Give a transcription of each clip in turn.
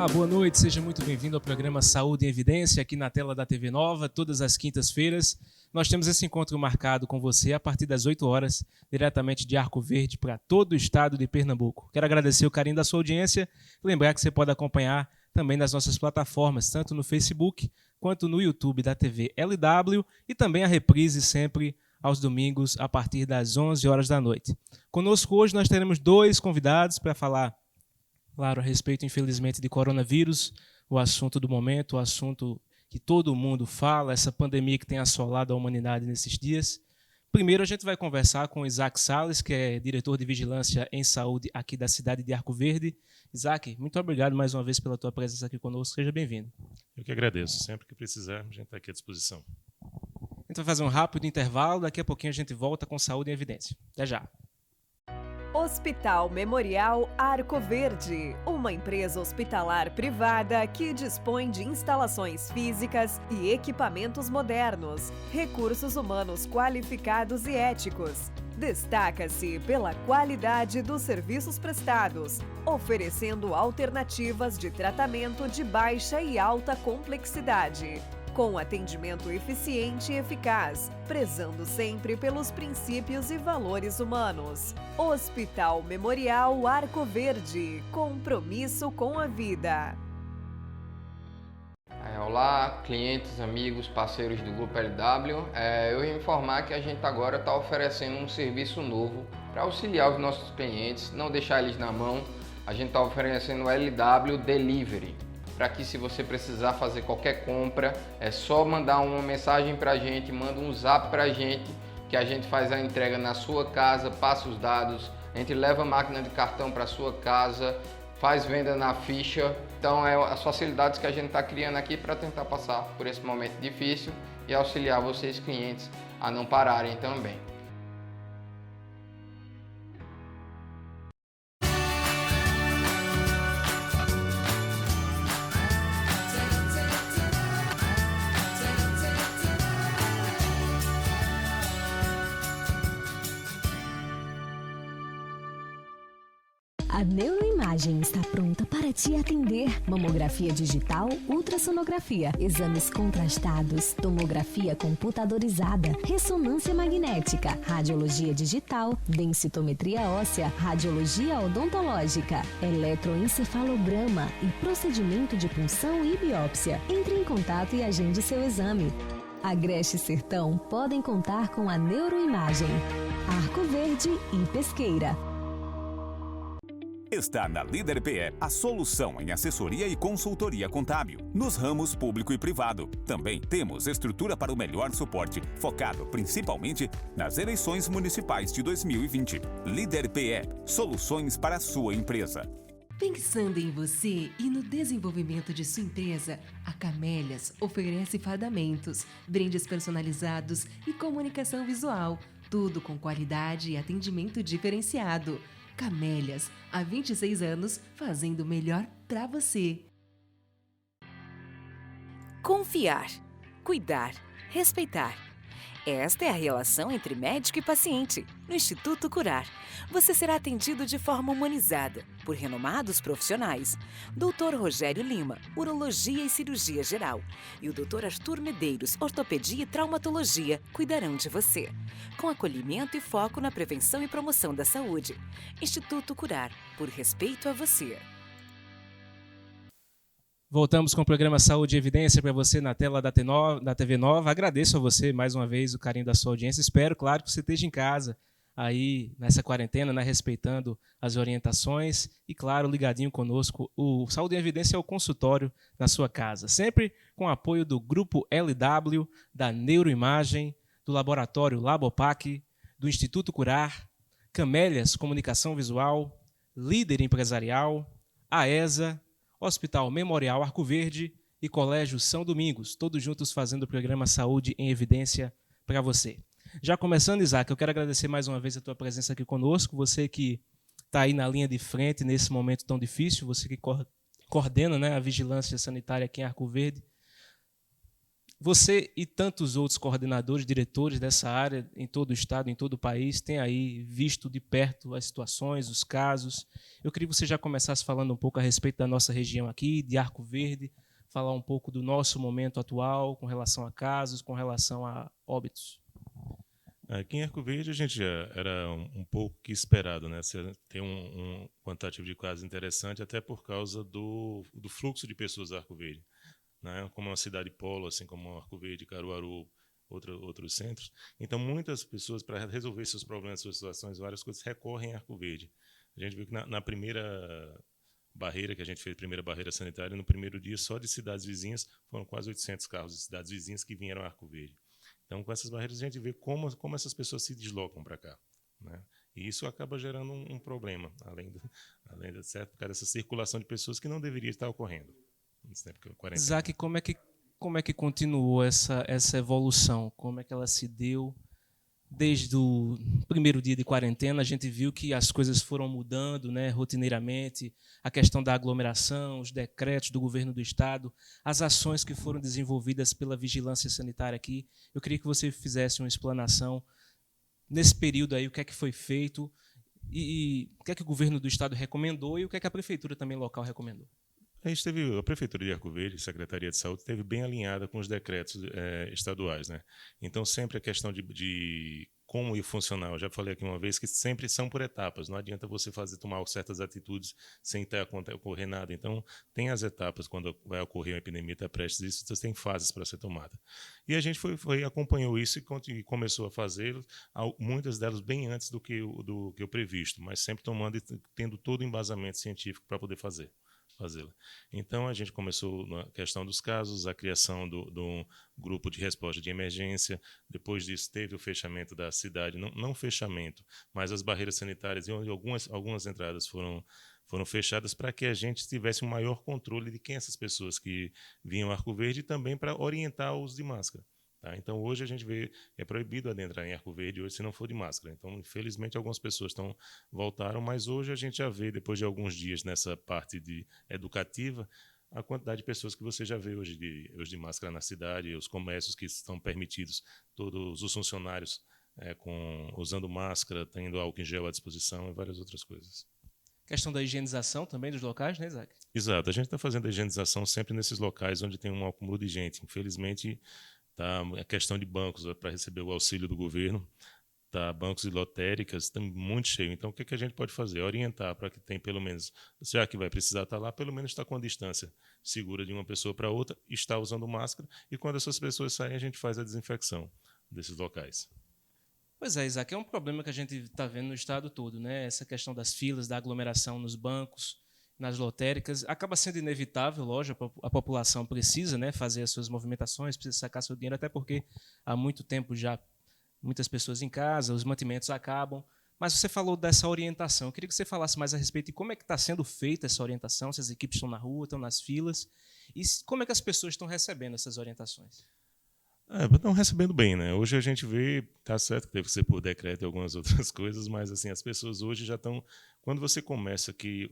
Olá, boa noite, seja muito bem-vindo ao programa Saúde em Evidência, aqui na tela da TV Nova, todas as quintas-feiras. Nós temos esse encontro marcado com você a partir das 8 horas, diretamente de Arco Verde para todo o estado de Pernambuco. Quero agradecer o carinho da sua audiência e lembrar que você pode acompanhar também nas nossas plataformas, tanto no Facebook quanto no YouTube da TV LW e também a reprise sempre aos domingos a partir das 11 horas da noite. Conosco hoje nós teremos dois convidados para falar, claro, a respeito, infelizmente, de coronavírus, o assunto do momento, o assunto que todo mundo fala, essa pandemia que tem assolado a humanidade nesses dias. Primeiro, a gente vai conversar com Isaac Salles, que é diretor de Vigilância em Saúde aqui da cidade de Arco Verde. Isaac, muito obrigado mais uma vez pela tua presença aqui conosco. Seja bem-vindo. Eu que agradeço. Sempre que precisar, a gente está aqui à disposição. A gente vai fazer um rápido intervalo. Daqui a pouquinho a gente volta com Saúde em Evidência. Até já. Hospital Memorial Arco Verde, uma empresa hospitalar privada que dispõe de instalações físicas e equipamentos modernos, recursos humanos qualificados e éticos. Destaca-se pela qualidade dos serviços prestados, oferecendo alternativas de tratamento de baixa e alta complexidade, com atendimento eficiente e eficaz, prezando sempre pelos princípios e valores humanos. Hospital Memorial Arco Verde, compromisso com a vida. Olá, clientes, amigos, parceiros do Grupo LW. Eu ia informar que a gente agora está oferecendo um serviço novo para auxiliar os nossos clientes, não deixar eles na mão. A gente está oferecendo o LW Delivery, para que, se você precisar fazer qualquer compra, é só mandar uma mensagem para a gente, manda um zap para a gente, que a gente faz a entrega na sua casa, passa os dados, a gente leva a máquina de cartão para a sua casa, faz venda na ficha. Então, é as facilidades que a gente está criando aqui para tentar passar por esse momento difícil e auxiliar vocês, clientes, a não pararem também. A Neuroimagem está pronta para te atender. Mamografia digital, ultrassonografia, exames contrastados, tomografia computadorizada, ressonância magnética, radiologia digital, densitometria óssea, radiologia odontológica, eletroencefalograma e procedimento de punção e biópsia. Entre em contato e agende seu exame. Agreste e Sertão podem contar com a Neuroimagem. Arco Verde e Pesqueira. Está na Líder PE a solução em assessoria e consultoria contábil, nos ramos público e privado. Também temos estrutura para o melhor suporte, focado principalmente nas eleições municipais de 2020. Líder PE, soluções para a sua empresa. Pensando em você e no desenvolvimento de sua empresa, a Camélias oferece fardamentos, brindes personalizados e comunicação visual, tudo com qualidade e atendimento diferenciado. Camélias, há 26 anos, fazendo o melhor para você. Confiar, cuidar, respeitar. Esta é a relação entre médico e paciente. No Instituto Curar, você será atendido de forma humanizada por renomados profissionais. Dr. Rogério Lima, Urologia e Cirurgia Geral, e o Dr. Arthur Medeiros, Ortopedia e Traumatologia, cuidarão de você, com acolhimento e foco na prevenção e promoção da saúde. Instituto Curar, por respeito a você. Voltamos com o programa Saúde e Evidência para você na tela da TV Nova. Agradeço a você mais uma vez o carinho da sua audiência. Espero, claro, que você esteja em casa aí nessa quarentena, né, respeitando as orientações e, claro, ligadinho conosco. O Saúde em Evidência é o consultório na sua casa, sempre com o apoio do Grupo LW, da Neuroimagem, do Laboratório Labopac, do Instituto Curar, Camélias Comunicação Visual, Líder Empresarial, AESA, Hospital Memorial Arco Verde e Colégio São Domingos, todos juntos fazendo o programa Saúde em Evidência para você. Já começando, Isaac, eu quero agradecer mais uma vez a tua presença aqui conosco, você que está aí na linha de frente nesse momento tão difícil, você que coordena, né, a vigilância sanitária aqui em Arco Verde. Você e tantos outros coordenadores, diretores dessa área em todo o estado, em todo o país, têm aí visto de perto as situações, os casos. Eu queria que você já começasse falando um pouco a respeito da nossa região aqui, de Arco Verde, falar um pouco do nosso momento atual com relação a casos, com relação a óbitos. Aqui em Arco Verde a gente já era um pouco que esperado, né? Você tem um quantitativo de casos interessante, até por causa do fluxo de pessoas a Arco Verde, né? Como uma cidade polo, assim como Arco Verde, Caruaru, outros centros. Então, muitas pessoas, para resolver seus problemas, suas situações, várias coisas, recorrem a Arco Verde. A gente viu que na primeira barreira que a gente fez, primeira barreira sanitária, no primeiro dia, só de cidades vizinhas, foram quase 800 carros de cidades vizinhas que vieram a Arco Verde. Então, com essas barreiras, a gente vê como essas pessoas se deslocam para cá, né? E isso acaba gerando um problema, além de certo, por causa dessa circulação de pessoas que não deveria estar ocorrendo. Isaac, como é que continuou essa evolução? Como é que ela se deu? Desde o primeiro dia de quarentena, a gente viu que as coisas foram mudando, né, rotineiramente, a questão da aglomeração, os decretos do governo do estado, as ações que foram desenvolvidas pela vigilância sanitária aqui. Eu queria que você fizesse uma explanação nesse período aí, o que é que foi feito e o que é que o governo do estado recomendou e o que é que a prefeitura também local recomendou. A Prefeitura de Arco Verde, a Secretaria de Saúde, esteve bem alinhada com os decretos estaduais, né? Então, sempre a questão de como ir funcionar, eu já falei aqui uma vez que sempre são por etapas, não adianta você tomar certas atitudes sem ocorrer nada. Então, tem as etapas, quando vai ocorrer uma epidemia, está prestes isso, você tem fases para ser tomada. E a gente acompanhou isso e começou a fazer, muitas delas bem antes do que o previsto, mas sempre tomando e tendo todo o embasamento científico para poder fazê-la. Então, a gente começou na questão dos casos, a criação do grupo de resposta de emergência. Depois disso, teve o fechamento da cidade, não fechamento, mas as barreiras sanitárias, e onde algumas entradas foram fechadas para que a gente tivesse um maior controle de quem essas pessoas que vinham a Arco Verde e também para orientar o uso de máscara. Tá? Então, hoje a gente vê, é proibido adentrar em Arco Verde hoje se não for de máscara. Então, infelizmente, algumas pessoas voltaram, mas hoje a gente já vê, depois de alguns dias nessa parte educativa, a quantidade de pessoas que você já vê hoje de máscara na cidade, os comércios que estão permitidos, todos os funcionários usando máscara, tendo álcool em gel à disposição e várias outras coisas. Questão da higienização também dos locais, né, Isaac? Exato. A gente está fazendo a higienização sempre nesses locais onde tem um acúmulo de gente. Infelizmente, tá, a questão de bancos para receber o auxílio do governo, tá, bancos e lotéricas estão muito cheio. Então, o que a gente pode fazer? Orientar para que tem pelo menos, já que vai precisar estar lá, pelo menos está com a distância segura de uma pessoa para outra, está usando máscara, e quando essas pessoas saem, a gente faz a desinfecção desses locais. Pois é, Isaac, é um problema que a gente está vendo no estado todo, né? Essa questão das filas, da aglomeração nos bancos, nas lotéricas, acaba sendo inevitável, lógico, a população precisa, né, fazer as suas movimentações, precisa sacar seu dinheiro, até porque há muito tempo já muitas pessoas em casa, os mantimentos acabam. Mas você falou dessa orientação. Eu queria que você falasse mais a respeito de como é que está sendo feita essa orientação, se as equipes estão na rua, estão nas filas, e como é que as pessoas estão recebendo essas orientações. Estão recebendo bem, né? Hoje a gente vê, tá certo que deve ser por decreto e algumas outras coisas, mas assim, as pessoas hoje já estão... Quando você começa que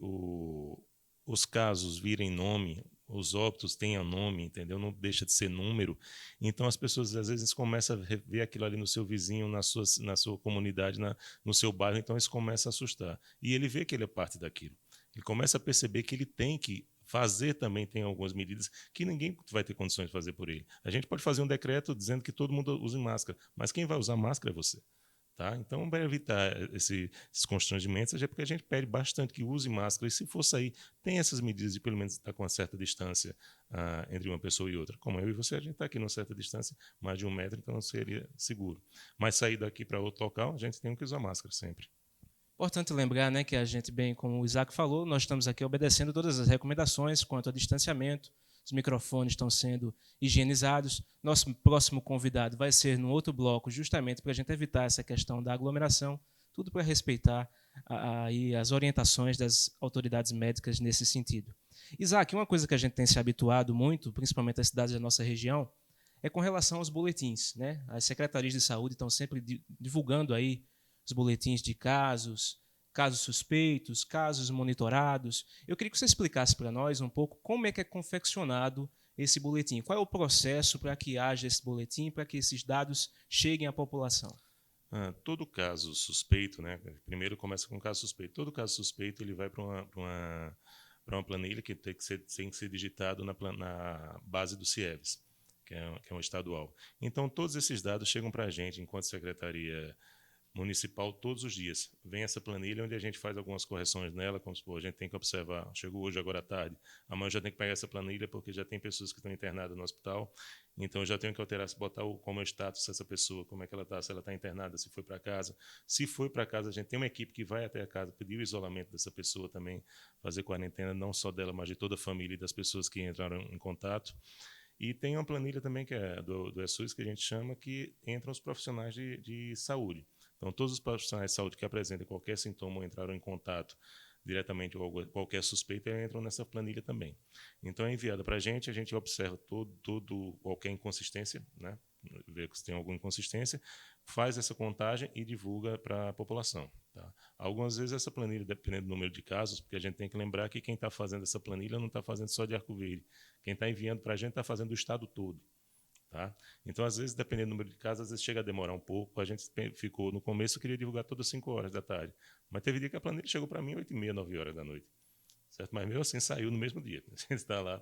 os casos virem nome, os óbitos tenham nome, entendeu? Não deixa de ser número. Então as pessoas às vezes começam a ver aquilo ali no seu vizinho, na sua comunidade, no seu bairro, então isso começa a assustar. E ele vê que ele é parte daquilo. Ele começa a perceber que ele tem que fazer também, tem algumas medidas que ninguém vai ter condições de fazer por ele. A gente pode fazer um decreto dizendo que todo mundo use máscara, mas quem vai usar máscara é você. Tá? Então, para evitar esses constrangimentos, é porque a gente pede bastante que use máscara, e se for sair, tem essas medidas de pelo menos estar com uma certa distância entre uma pessoa e outra. Como eu e você, a gente está aqui numa certa distância, mais de 1 metro, então não seria seguro. Mas sair daqui para outro local, a gente tem que usar máscara sempre. Importante lembrar, né, que a gente, bem como o Isaac falou, nós estamos aqui obedecendo todas as recomendações quanto ao distanciamento, os microfones estão sendo higienizados. Nosso próximo convidado vai ser no outro bloco, justamente para a gente evitar essa questão da aglomeração, tudo para respeitar as orientações das autoridades médicas nesse sentido. Isaac, uma coisa que a gente tem se habituado muito, principalmente as cidades da nossa região, é com relação aos boletins, né? As secretarias de saúde estão sempre divulgando aí os boletins de casos suspeitos, casos monitorados. Eu queria que você explicasse para nós um pouco como é que é confeccionado esse boletim? Qual é o processo para que haja esse boletim, para que esses dados cheguem à população? Todo caso suspeito, né? Primeiro começa com o caso suspeito. Todo caso suspeito ele vai para uma planilha que tem que ser digitado na base do CIEVES, que é um estadual. Então, todos esses dados chegam para a gente, enquanto Secretaria Municipal, todos os dias. Vem essa planilha onde a gente faz algumas correções nela, como se for, a gente tem que observar, chegou hoje, agora à tarde, amanhã eu já tenho que pegar essa planilha porque já tem pessoas que estão internadas no hospital, então eu já tenho que alterar, botar como é o status dessa pessoa, como é que ela está, se ela está internada, se foi para casa. Se foi para casa, a gente tem uma equipe que vai até a casa pedir o isolamento dessa pessoa também, fazer quarentena, não só dela, mas de toda a família e das pessoas que entraram em contato. E tem uma planilha também, que é do ESUS, que a gente chama, que entram os profissionais de saúde. Então, todos os profissionais de saúde que apresentem qualquer sintoma ou entraram em contato diretamente ou qualquer suspeita, entram nessa planilha também. Então, é enviada para a gente observa qualquer inconsistência, né? Vê se tem alguma inconsistência, faz essa contagem e divulga para a população. Tá? Algumas vezes essa planilha, dependendo do número de casos, porque a gente tem que lembrar que quem está fazendo essa planilha não está fazendo só de Arco Verde. Quem está enviando para a gente está fazendo do estado todo. Tá? Então, às vezes, dependendo do número de casos, às vezes chega a demorar um pouco. A gente ficou, no começo, eu queria divulgar todas as 5 horas da tarde. Mas teve dia que a planilha chegou para mim às 8h30, 9 horas da noite. Certo? Mas mesmo assim saiu no mesmo dia. A gente está lá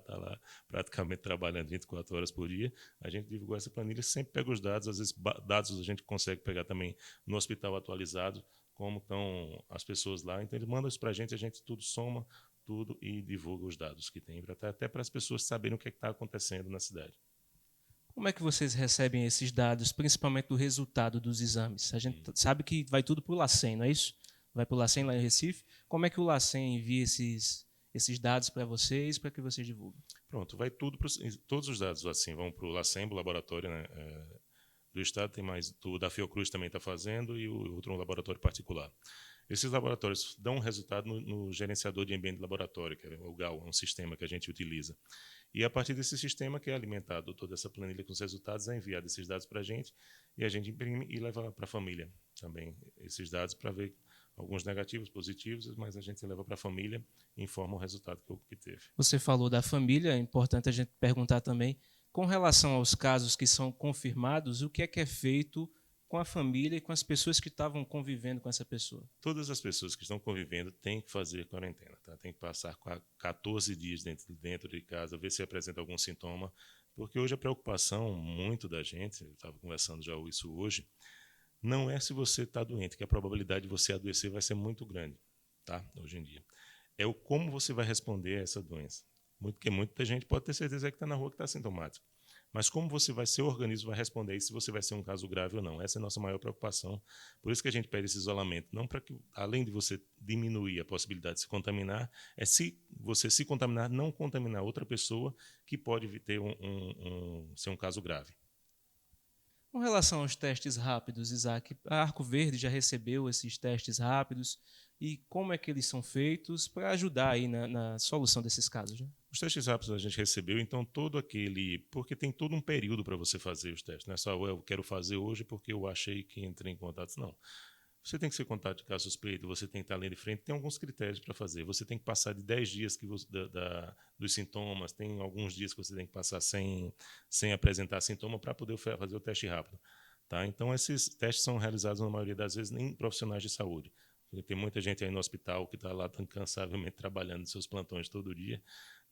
praticamente trabalhando 24 horas por dia. A gente divulgou essa planilha, sempre pega os dados. Às vezes, dados a gente consegue pegar também no hospital atualizado, como estão as pessoas lá. Então, eles mandam isso para a gente tudo soma tudo e divulga os dados que tem, até para as pessoas saberem o que está acontecendo na cidade. Como é que vocês recebem esses dados, principalmente do resultado dos exames? A gente sabe que vai tudo para o LACEN, não é isso? Vai para o LACEN lá em Recife. Como é que o LACEN envia esses dados para vocês, para que vocês divulguem? Pronto, vai tudo, todos os dados assim vão para o LACEN, o laboratório, né, do Estado, tem mais, da Fiocruz também está fazendo, e o outro um laboratório particular. Esses laboratórios dão um resultado no gerenciador de ambiente de laboratório, que é o GAL, é um sistema que a gente utiliza. E a partir desse sistema, que é alimentado toda essa planilha com os resultados, é enviado esses dados para a gente, e a gente imprime e leva para a família também esses dados para ver alguns negativos, positivos, mas a gente leva para a família e informa o resultado que teve. Você falou da família, é importante a gente perguntar também, com relação aos casos que são confirmados, o que é feito com a família e com as pessoas que estavam convivendo com essa pessoa? Todas as pessoas que estão convivendo têm que fazer quarentena, tá? Tem que passar 14 dias dentro de casa, ver se apresenta algum sintoma, porque hoje a preocupação muito da gente, eu estava conversando já isso hoje, não é se você está doente, que a probabilidade de você adoecer vai ser muito grande, tá? Hoje em dia. É o como você vai responder a essa doença. Porque muita gente pode ter certeza que está na rua que está sintomático. Mas como seu organismo vai responder isso, se você vai ser um caso grave ou não. Essa é a nossa maior preocupação. Por isso que a gente pede esse isolamento. Não para que, além de você diminuir a possibilidade de se contaminar, é se você se contaminar, não contaminar outra pessoa que pode ter ser um caso grave. Com relação aos testes rápidos, Isaac, a Arco Verde já recebeu esses testes rápidos e como é que eles são feitos para ajudar aí na solução desses casos, né? Os testes rápidos a gente recebeu, então porque tem todo um período para você fazer os testes, não é só eu quero fazer hoje porque eu achei que entrei em contato, não. Você tem que ser contato de caso suspeito, você tem que estar ali de frente, tem alguns critérios para fazer. Você tem que passar de 10 dias dos sintomas, tem alguns dias que você tem que passar sem apresentar sintoma para poder fazer o teste rápido. Tá? Então, esses testes são realizados, na maioria das vezes, em profissionais de saúde. Tem muita gente aí no hospital que está lá incansavelmente trabalhando seus plantões todo dia,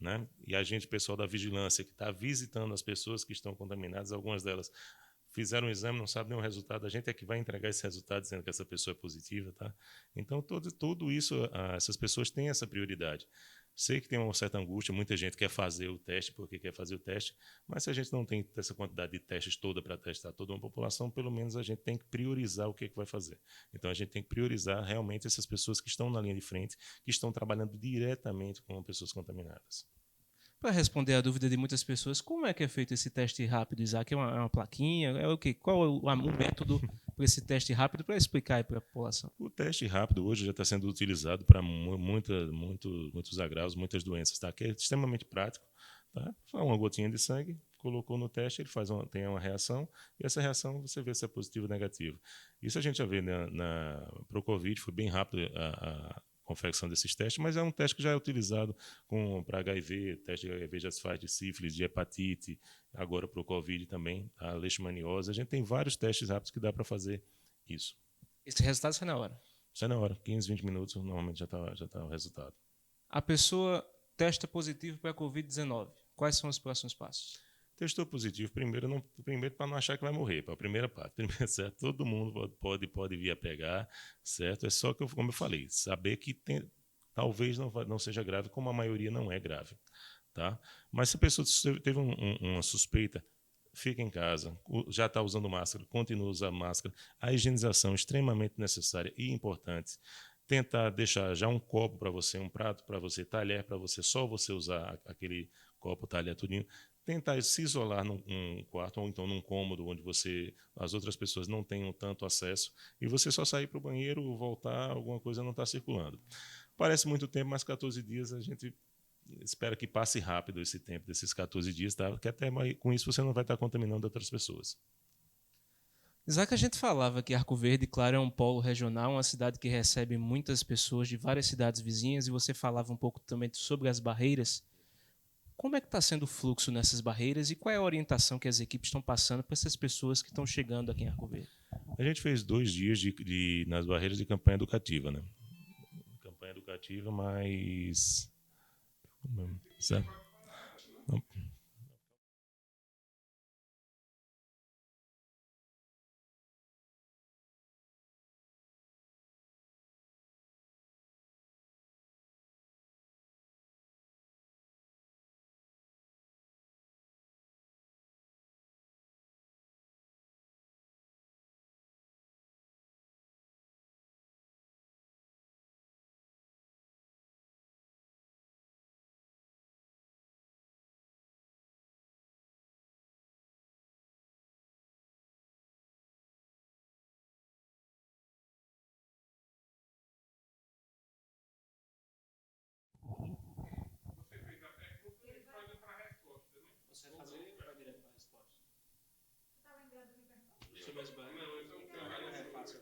né? E a gente, pessoal da vigilância, que está visitando as pessoas que estão contaminadas, algumas delas fizeram um exame, não sabem nem o resultado, a gente é que vai entregar esse resultado dizendo que essa pessoa é positiva, tá? Então, tudo isso, essas pessoas têm essa prioridade. Sei que tem uma certa angústia, muita gente quer fazer o teste porque quer fazer o teste, mas se a gente não tem essa quantidade de testes toda para testar toda uma população, pelo menos a gente tem que priorizar o que vai fazer. Então, a gente tem que priorizar realmente essas pessoas que estão na linha de frente, que estão trabalhando diretamente com pessoas contaminadas. Para responder a dúvida de muitas pessoas, como é que é feito esse teste rápido, Isaac? É uma plaquinha? É o quê? Qual é o método para esse teste rápido, para explicar aí para a população? O teste rápido hoje já está sendo utilizado para muitos agravos, muitas doenças, tá? Que é extremamente prático. Tá? Só uma gotinha de sangue, colocou no teste, ele tem uma reação, e essa reação você vê se é positivo ou negativo. Isso a gente já vê para o Covid, foi bem rápido confecção desses testes, mas é um teste que já é utilizado para HIV, teste de HIV já se faz de sífilis, de hepatite, agora para o Covid também, a leishmaniose. A gente tem vários testes rápidos que dá para fazer isso. Esse resultado sai na hora? Sai na hora, 15, 20 minutos, normalmente já tá o resultado. A pessoa testa positivo para a Covid-19. Quais são os próximos passos? Testou positivo, primeiro para não achar que vai morrer, para a primeira parte. Primeiro, certo? Todo mundo pode vir a pegar, certo? É só que, como eu falei, saber que talvez não seja grave, como a maioria não é grave. Tá? Mas se a pessoa teve uma suspeita, fica em casa, já está usando máscara, continua a usar máscara. A higienização é extremamente necessária e importante. Tentar deixar já um copo para você, um prato para você, talher para você, só você usar aquele copo, talher, tudinho. Tentar se isolar num quarto ou então num cômodo onde as outras pessoas não tenham tanto acesso e você só sair para o banheiro, voltar, alguma coisa não está circulando. Parece muito tempo, mas 14 dias a gente espera que passe rápido esse tempo desses 14 dias, tá? Porque até com isso você não vai estar contaminando outras pessoas. Já que a gente falava que Arco Verde, claro, é um polo regional, uma cidade que recebe muitas pessoas de várias cidades vizinhas, e você falava um pouco também sobre as barreiras. Como é que está sendo o fluxo nessas barreiras e qual é a orientação que as equipes estão passando para essas pessoas que estão chegando aqui em Arco Verde? A gente fez 2 dias nas barreiras de campanha educativa, né? Campanha educativa, mas... Certo? Não. Você vai fazer para direto para a resposta? Você está lembrando do microfone? Sobre as barreiras. Não é fácil,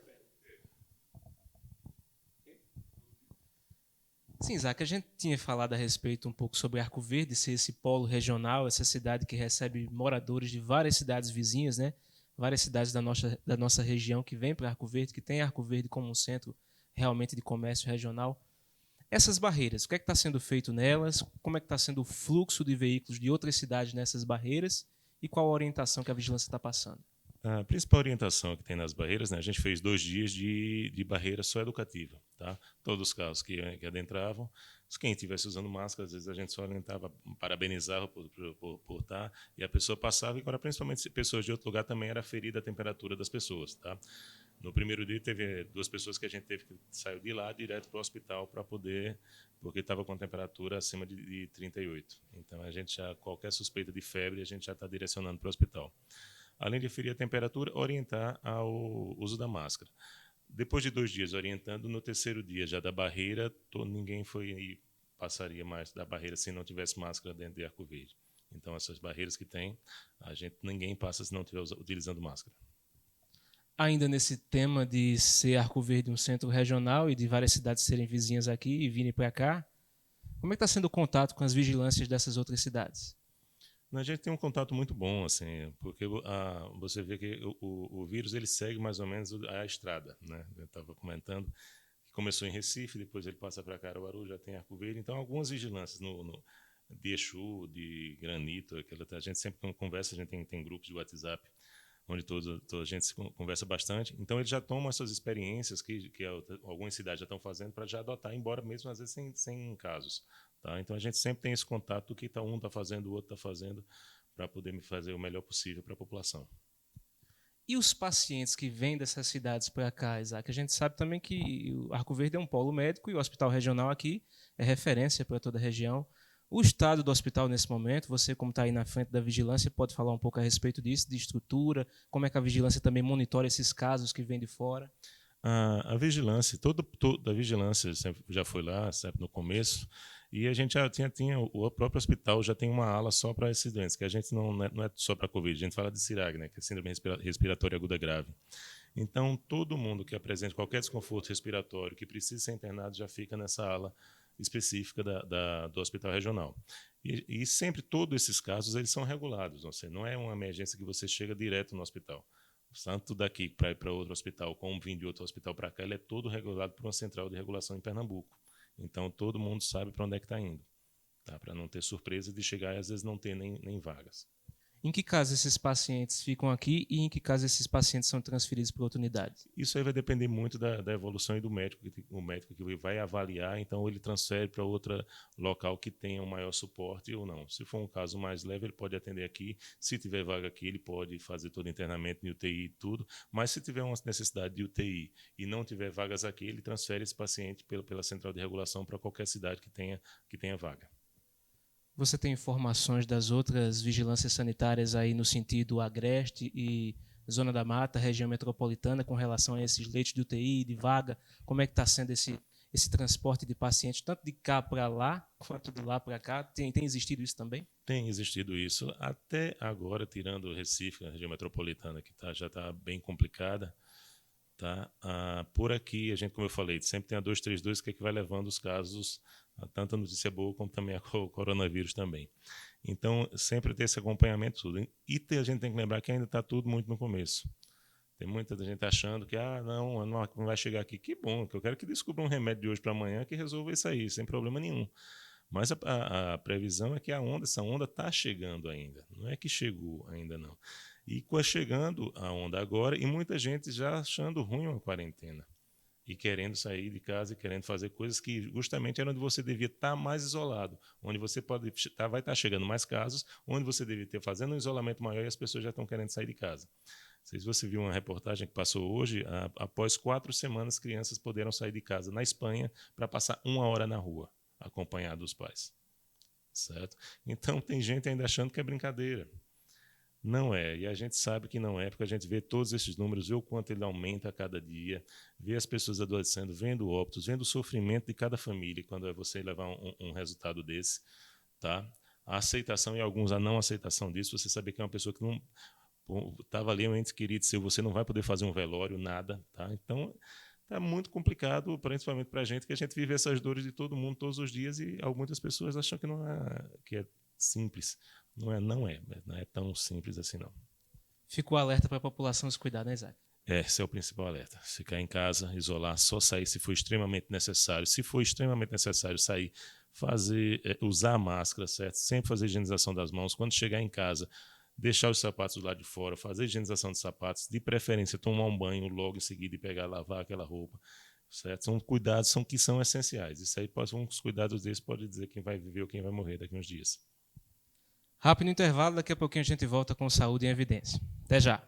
Sim, Isaac, a gente tinha falado a respeito um pouco sobre Arco Verde ser esse polo regional, essa cidade que recebe moradores de várias cidades vizinhas, né? Várias cidades da nossa região que vêm para Arco Verde, que tem Arco Verde como um centro realmente de comércio regional. Essas barreiras, o que é que está sendo feito nelas? Como é que está sendo o fluxo de veículos de outras cidades nessas barreiras? E qual a orientação que a vigilância está passando? A principal orientação que tem nas barreiras, né, a gente fez 2 dias de barreira só educativa. Tá? Todos os carros que adentravam, quem estivesse usando máscara, às vezes a gente só orientava, parabenizava por estar, e a pessoa passava, e agora principalmente pessoas de outro lugar também era ferida a temperatura das pessoas. Tá? No primeiro dia teve 2 pessoas que a gente teve que sair de lá direto para o hospital porque estava com temperatura acima de 38. Então a gente qualquer suspeita de febre a gente já está direcionando para o hospital. Além de ferir a temperatura, orientar ao uso da máscara. Depois de 2 dias orientando, no terceiro dia já da barreira, ninguém passaria mais da barreira se não tivesse máscara dentro de Arco Verde. Então essas barreiras que tem, ninguém passa se não estiver utilizando máscara. Ainda nesse tema de ser Arco Verde um centro regional e de várias cidades serem vizinhas aqui e virem para cá, como é que está sendo o contato com as vigilâncias dessas outras cidades? A gente tem um contato muito bom, assim, porque você vê que o vírus ele segue mais ou menos a estrada, né? Eu estava comentando que começou em Recife, depois ele passa para Caruaru, já tem Arco Verde, então algumas vigilâncias de Exu, de Granito, a gente sempre conversa, a gente tem grupos de WhatsApp onde toda a gente se conversa bastante, então eles já tomam essas experiências que algumas cidades já estão fazendo para já adotar, embora mesmo às vezes sem casos. Tá? Então a gente sempre tem esse contato do que um está fazendo, o outro está fazendo, para poder fazer o melhor possível para a população. E os pacientes que vêm dessas cidades para cá, Isaac? A gente sabe também que o Arco Verde é um polo médico e o hospital regional aqui é referência para toda a região. O estado do hospital nesse momento, você como está aí na frente da vigilância, pode falar um pouco a respeito disso, de estrutura, como é que a vigilância também monitora esses casos que vêm de fora? A vigilância, toda a vigilância sempre já foi lá, sempre no começo, e a gente já tinha o próprio hospital já tem uma ala só para esses doentes, que a gente não é só para Covid, a gente fala de CIRAG, né, que é Síndrome Respiratória Aguda Grave. Então, todo mundo que apresente qualquer desconforto respiratório, que precisa ser internado, já fica nessa ala específica do hospital regional. E sempre todos esses casos eles são regulados, não é uma emergência que você chega direto no hospital. Tanto daqui para ir para outro hospital, como vir de outro hospital para cá, ele é todo regulado por uma central de regulação em Pernambuco. Então, todo mundo sabe para onde é que está indo, tá? Para não ter surpresa de chegar e às vezes não ter nem vagas. Em que caso esses pacientes ficam aqui e em que caso esses pacientes são transferidos para outra unidade? Isso aí vai depender muito da evolução e do médico, o médico que vai avaliar, então ele transfere para outro local que tenha um maior suporte ou não. Se for um caso mais leve, ele pode atender aqui. Se tiver vaga aqui, ele pode fazer todo o internamento em UTI e tudo. Mas se tiver uma necessidade de UTI e não tiver vagas aqui, ele transfere esse paciente pela central de regulação para qualquer cidade que tenha vaga. Você tem informações das outras vigilâncias sanitárias aí no sentido Agreste e Zona da Mata, região metropolitana, com relação a esses leitos de UTI, de vaga? Como é que está sendo esse transporte de pacientes, tanto de cá para lá, quanto de lá para cá? Tem existido isso também? Tem existido isso. Até agora, tirando o Recife, a região metropolitana, que já está bem complicada, tá? Por aqui, a gente, como eu falei, sempre tem a 232, que é que vai levando os casos, tanto a notícia boa como também o coronavírus também. Então, sempre ter esse acompanhamento tudo. E a gente tem que lembrar que ainda está tudo muito no começo. Tem muita gente achando que não vai chegar aqui. Que bom, que eu quero que descubra um remédio de hoje para amanhã que resolva isso aí, sem problema nenhum. Mas a previsão é que essa onda está chegando ainda. Não é que chegou ainda não. E chegando a onda agora, e muita gente já achando ruim uma quarentena. E querendo sair de casa e querendo fazer coisas que justamente era onde você devia estar mais isolado, onde você vai estar chegando mais casos, onde você devia estar fazendo um isolamento maior e as pessoas já estão querendo sair de casa. Não sei se você viu uma reportagem que passou hoje, após 4 semanas, crianças puderam sair de casa na Espanha para passar 1 hora na rua, acompanhado dos pais. Certo? Então, tem gente ainda achando que é brincadeira. Não é, e a gente sabe que não é, porque a gente vê todos esses números, vê o quanto ele aumenta a cada dia, vê as pessoas adoecendo, vendo óbitos, vendo o sofrimento de cada família quando é você levar um resultado desse. Tá? A aceitação e alguns a não aceitação disso, você saber que é uma pessoa que não estava ali, um ente querido seu, você não vai poder fazer um velório, nada. Tá? Então, está muito complicado, principalmente para a gente, que a gente vive essas dores de todo mundo todos os dias e muitas pessoas acham que é simples. Não é tão simples assim, não. Fica o alerta para a população se cuidar, né, Isaac? Esse é o principal alerta. Ficar em casa, isolar, só sair se for extremamente necessário. Se for extremamente necessário sair, usar a máscara, certo? Sempre fazer a higienização das mãos. Quando chegar em casa, deixar os sapatos do lado de fora, fazer a higienização dos sapatos, de preferência tomar um banho logo em seguida e lavar aquela roupa. Certo? São cuidados que são essenciais. Isso aí, uns cuidados desses pode dizer quem vai viver ou quem vai morrer daqui a uns dias. Rápido intervalo, daqui a pouquinho a gente volta com Saúde em Evidência. Até já!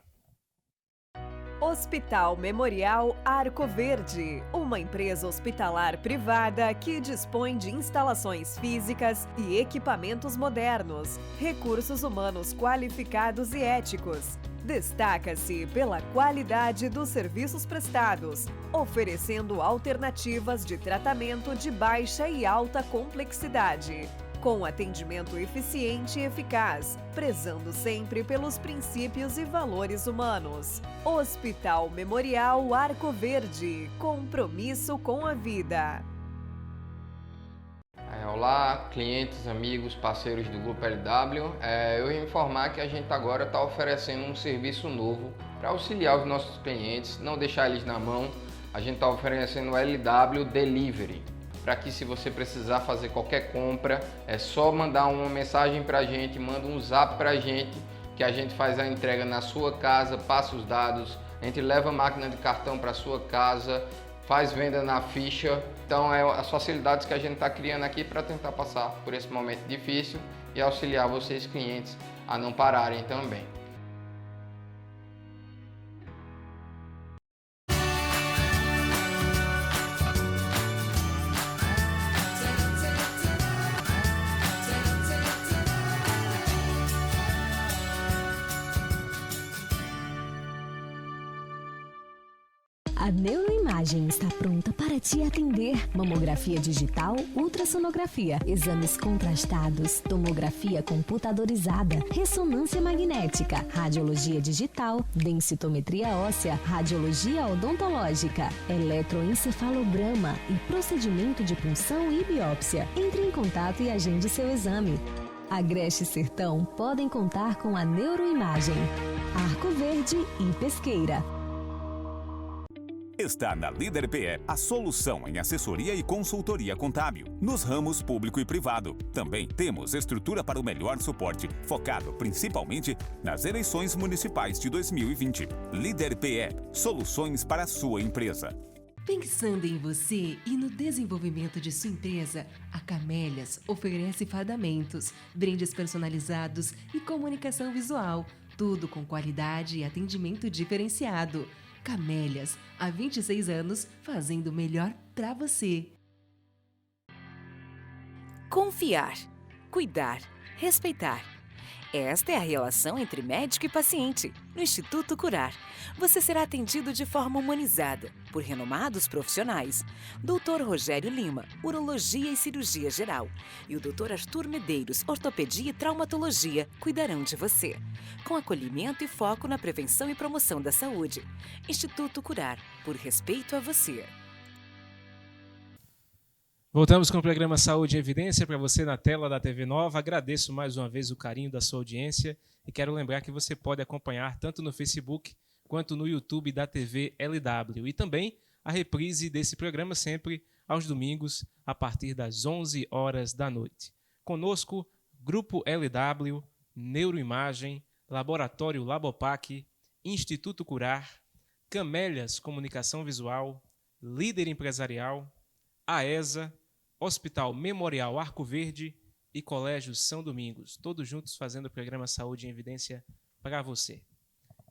Hospital Memorial Arco Verde, uma empresa hospitalar privada que dispõe de instalações físicas e equipamentos modernos, recursos humanos qualificados e éticos. Destaca-se pela qualidade dos serviços prestados, oferecendo alternativas de tratamento de baixa e alta complexidade, com atendimento eficiente e eficaz, prezando sempre pelos princípios e valores humanos. Hospital Memorial Arco Verde, compromisso com a vida. Olá, clientes, amigos, parceiros do Grupo LW. Eu ia informar que a gente agora está oferecendo um serviço novo para auxiliar os nossos clientes, não deixar eles na mão. A gente está oferecendo o LW Delivery, para que se você precisar fazer qualquer compra, é só mandar uma mensagem para a gente, manda um zap para a gente, que a gente faz a entrega na sua casa, passa os dados, a gente leva a máquina de cartão para a sua casa, faz venda na ficha. Então é as facilidades que a gente está criando aqui para tentar passar por esse momento difícil e auxiliar vocês clientes a não pararem também. A Neuroimagem está pronta para te atender. Mamografia digital, ultrassonografia, exames contrastados, tomografia computadorizada, ressonância magnética, radiologia digital, densitometria óssea, radiologia odontológica, eletroencefalograma e procedimento de punção e biópsia. Entre em contato e agende seu exame. Agreste e Sertão podem contar com a Neuroimagem. Arco Verde e Pesqueira. Está na Líder PE a solução em assessoria e consultoria contábil, nos ramos público e privado. Também temos estrutura para o melhor suporte, focado principalmente nas eleições municipais de 2020. Líder PE, soluções para a sua empresa. Pensando em você e no desenvolvimento de sua empresa, a Camélias oferece fardamentos, brindes personalizados e comunicação visual, tudo com qualidade e atendimento diferenciado. Camélias, há 26 anos, fazendo o melhor para você. Confiar, cuidar, respeitar. Esta é a relação entre médico e paciente. No Instituto Curar, você será atendido de forma humanizada por renomados profissionais. Dr. Rogério Lima, Urologia e Cirurgia Geral, e o Dr. Arthur Medeiros, Ortopedia e Traumatologia, cuidarão de você, com acolhimento e foco na prevenção e promoção da saúde. Instituto Curar, por respeito a você. Voltamos com o programa Saúde em Evidência para você na tela da TV Nova. Agradeço mais uma vez o carinho da sua audiência e quero lembrar que você pode acompanhar tanto no Facebook quanto no YouTube da TV LW e também a reprise desse programa sempre aos domingos a partir das 11 horas da noite. Conosco, Grupo LW, Neuroimagem, Laboratório Labopac, Instituto Curar, Camélias Comunicação Visual, Líder Empresarial, AESA, Hospital Memorial Arco Verde e Colégio São Domingos, todos juntos fazendo o programa Saúde em Evidência para você.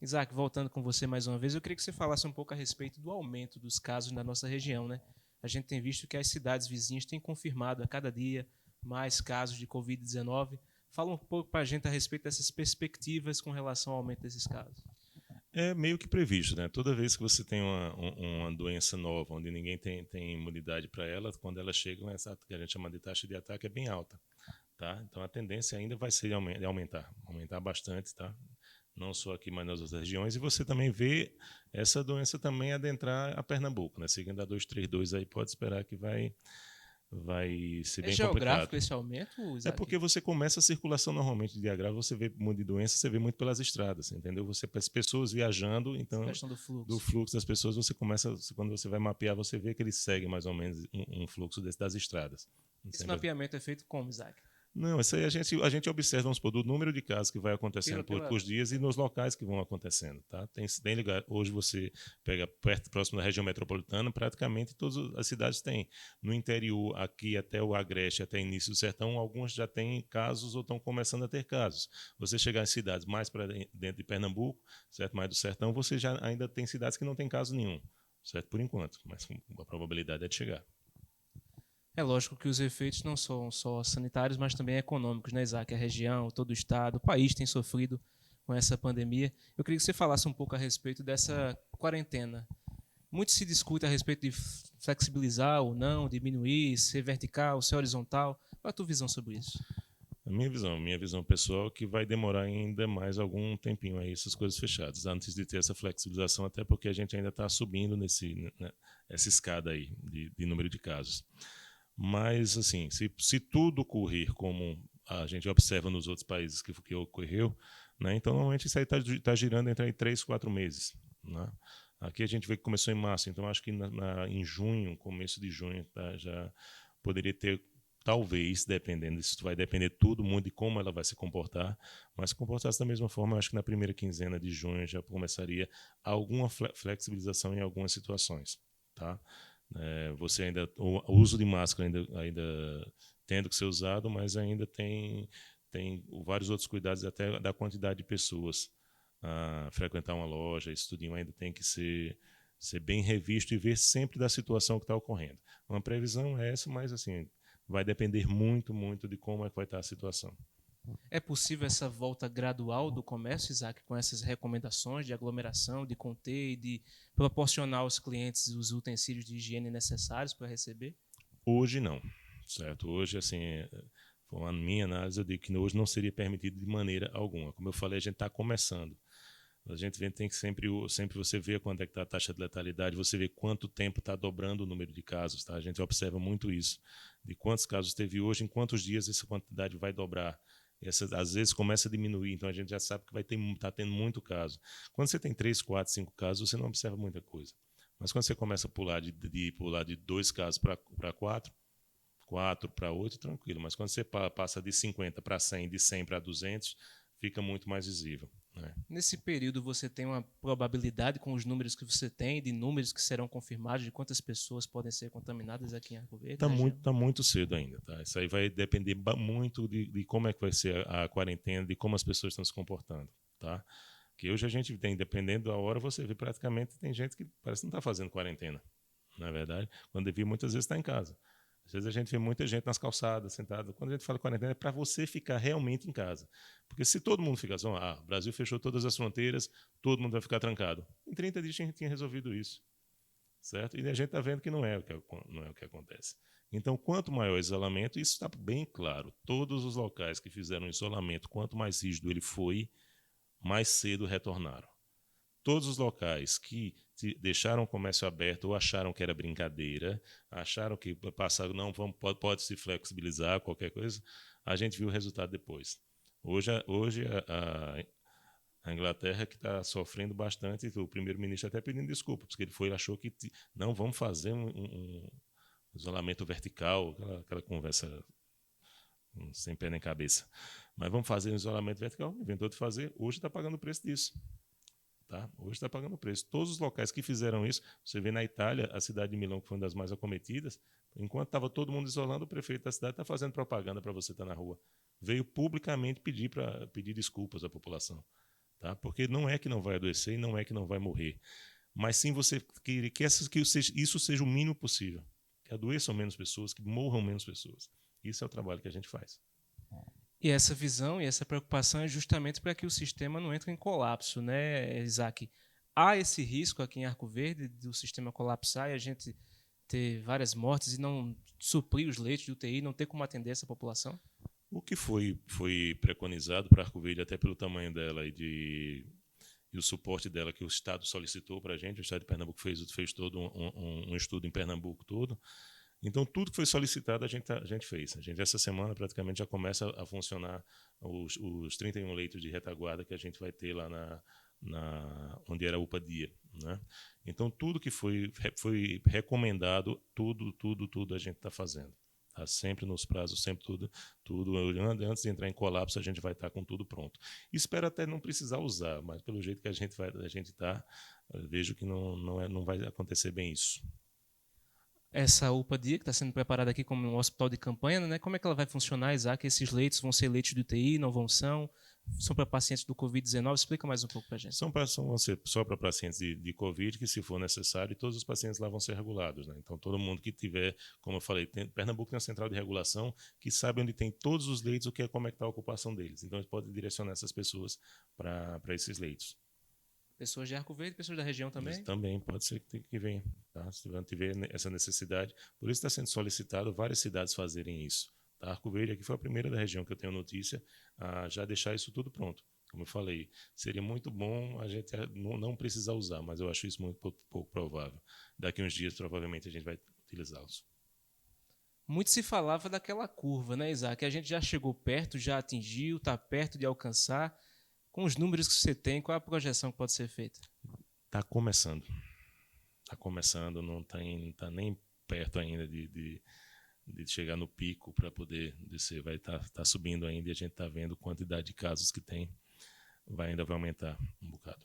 Isaac, voltando com você mais uma vez, eu queria que você falasse um pouco a respeito do aumento dos casos na nossa região, né? A gente tem visto que as cidades vizinhas têm confirmado a cada dia mais casos de Covid-19. Fala um pouco para a gente a respeito dessas perspectivas com relação ao aumento desses casos. É meio que previsto, né? Toda vez que você tem uma doença nova, onde ninguém tem imunidade para ela, quando ela chega, essa que a gente chama de taxa de ataque é bem alta, tá? Então a tendência ainda vai ser de aumentar bastante, tá? Não só aqui, mas nas outras regiões. E você também vê essa doença também adentrar a Pernambuco, né? Seguindo a 232 aí, pode esperar que vai ser bem complicado. É geográfico esse aumento, Isaac? É porque você começa a circulação normalmente de agravo, você vê muito de doença, você vê muito pelas estradas, entendeu? Você as pessoas viajando, então a questão do fluxo das pessoas, você começa, quando você vai mapear, você vê que ele segue mais ou menos um fluxo das estradas. Entendeu? Esse mapeamento é feito como, Isaac? Não, isso aí a gente observa, vamos supor, do número de casos que vai acontecendo por os dias e nos locais que vão acontecendo, tá? Tem lugar, hoje você pega próximo da região metropolitana, praticamente todas as cidades têm. No interior, aqui até o Agreste, até o início do sertão, alguns já têm casos ou estão começando a ter casos. Você chegar em cidades mais para dentro de Pernambuco, certo? Mais do sertão, você já ainda tem cidades que não tem caso nenhum, certo? Por enquanto, mas a probabilidade é de chegar. É lógico que os efeitos não são só sanitários, mas também econômicos, né, Isaac? A região, todo o estado, o país tem sofrido com essa pandemia. Eu queria que você falasse um pouco a respeito dessa quarentena. Muito se discute a respeito de flexibilizar ou não, diminuir, ser vertical, ser horizontal. Qual é a tua visão sobre isso? A minha visão pessoal é que vai demorar ainda mais algum tempinho aí essas coisas fechadas, antes de ter essa flexibilização, até porque a gente ainda está subindo essa escada aí de número de casos. Mas, assim, se tudo ocorrer como a gente observa nos outros países que ocorreu, né, então, normalmente, isso aí está girando entre 3 e 4 meses. Né? Aqui a gente vê que começou em março, então acho que em junho, começo de junho, já poderia ter, talvez, dependendo, isso vai depender tudo muito de como ela vai se comportar, mas se comportasse da mesma forma, eu acho que na primeira quinzena de junho já começaria alguma flexibilização em algumas situações, tá? Você ainda o uso de máscara ainda tendo que ser usado, mas ainda tem vários outros cuidados até da quantidade de pessoas a frequentar uma loja. Isso tudinho ainda tem que ser bem revisto e ver sempre da situação que está ocorrendo. Uma previsão é essa, mas assim vai depender muito, muito de como é que vai estar a situação. É possível essa volta gradual do comércio, Isaac, com essas recomendações de aglomeração, de conter e de proporcionar aos clientes os utensílios de higiene necessários para receber? Hoje não, certo? Hoje, assim, com a minha análise, eu digo que hoje não seria permitido de maneira alguma. Como eu falei, a gente está começando. A gente tem que sempre você vê quando é que está a taxa de letalidade, você vê quanto tempo está dobrando o número de casos, tá? A gente observa muito isso, de quantos casos teve hoje, em quantos dias essa quantidade vai dobrar. Às vezes começa a diminuir, então a gente já sabe que vai estar tendo muito caso. Quando você tem 3, 4, 5 casos, você não observa muita coisa. Mas quando você começa a pular de 2 casos para 4, 4 para 8, tranquilo. Mas quando você passa de 50 para 100, de 100 para 200, fica muito mais visível. Né? Nesse período, você tem uma probabilidade com os números que você tem, de números que serão confirmados, de quantas pessoas podem ser contaminadas aqui em Arco Verde? Está muito cedo ainda. Tá? Isso aí vai depender muito de como é que vai ser a quarentena, de como as pessoas estão se comportando. Tá? Que hoje a gente tem, dependendo da hora, você vê praticamente, tem gente que parece que não está fazendo quarentena, não é verdade? Quando devia, muitas vezes está em casa. Às vezes a gente vê muita gente nas calçadas, sentada. Quando a gente fala quarentena, é para você ficar realmente em casa. Porque se todo mundo ficasse, o Brasil fechou todas as fronteiras, todo mundo vai ficar trancado. Em 30 dias a gente tinha resolvido isso. Certo? E a gente está vendo que não é o que acontece. Então, quanto maior o isolamento, isso está bem claro. Todos os locais que fizeram isolamento, quanto mais rígido ele foi, mais cedo retornaram. Todos os locais que deixaram o comércio aberto ou acharam que era brincadeira, acharam que pode se flexibilizar, qualquer coisa, a gente viu o resultado depois. Hoje a Inglaterra que está sofrendo bastante, o primeiro-ministro até pedindo desculpa, porque ele achou que não, vamos fazer um isolamento vertical, aquela conversa sem pé nem cabeça. Mas vamos fazer um isolamento vertical, inventou de fazer, hoje está pagando o preço disso. Tá? Hoje está pagando o preço. Todos os locais que fizeram isso, você vê na Itália, a cidade de Milão, que foi uma das mais acometidas, enquanto estava todo mundo isolando, o prefeito da cidade está fazendo propaganda para você estar na rua. Veio publicamente pedir desculpas à população. Tá? Porque não é que não vai adoecer e não é que não vai morrer. Mas sim você querer que isso seja o mínimo possível. Que adoeçam menos pessoas, que morram menos pessoas. Isso é o trabalho que a gente faz. E essa visão e essa preocupação é justamente para que o sistema não entre em colapso, né, Isaac? Há esse risco aqui em Arco Verde do sistema colapsar e a gente ter várias mortes e não suprir os leitos de UTI, não ter como atender essa população? O que foi preconizado para Arco Verde, até pelo tamanho dela e o suporte dela que o Estado solicitou para a gente, o Estado de Pernambuco fez todo um estudo em Pernambuco todo. Então, tudo que foi solicitado a gente fez. A gente, essa semana, praticamente já começa a funcionar os 31 leitos de retaguarda que a gente vai ter lá onde era a UPA-Dia. Né? Então, tudo que foi recomendado, tudo a gente está fazendo. Tá? Sempre nos prazos, sempre tudo. Antes de entrar em colapso, a gente vai estar com tudo pronto. Espero até não precisar usar, mas pelo jeito que a gente está, vejo que não vai acontecer bem isso. Essa UPA-Dia, que está sendo preparada aqui como um hospital de campanha, né? Como é que ela vai funcionar, Isaac? Esses leitos vão ser leitos de UTI, não são para pacientes do Covid-19? Explica mais um pouco para a gente. Vão ser só para pacientes de Covid, que se for necessário, e todos os pacientes lá vão ser regulados. Né? Então, todo mundo que tiver, como eu falei, Pernambuco tem uma central de regulação que sabe onde tem todos os leitos, como é que está a ocupação deles. Então, eles podem direcionar essas pessoas para esses leitos. Pessoas de Arco Verde, pessoas da região também? Isso também pode ser que venha. Tá? Se tiver essa necessidade. Por isso está sendo solicitado várias cidades fazerem isso. Tá? Arco Verde aqui foi a primeira da região que eu tenho notícia a já deixar isso tudo pronto. Como eu falei, seria muito bom a gente não precisar usar, mas eu acho isso muito pouco provável. Daqui a uns dias, provavelmente, a gente vai utilizá-los. Muito se falava daquela curva, né, Isaac? A gente já chegou perto, já atingiu, está perto de alcançar. Com os números que você tem, qual é a projeção que pode ser feita? Está começando. Está começando, não está nem perto ainda de chegar no pico para poder descer. Vai estar subindo ainda e a gente está vendo a quantidade de casos que tem. Ainda vai aumentar um bocado.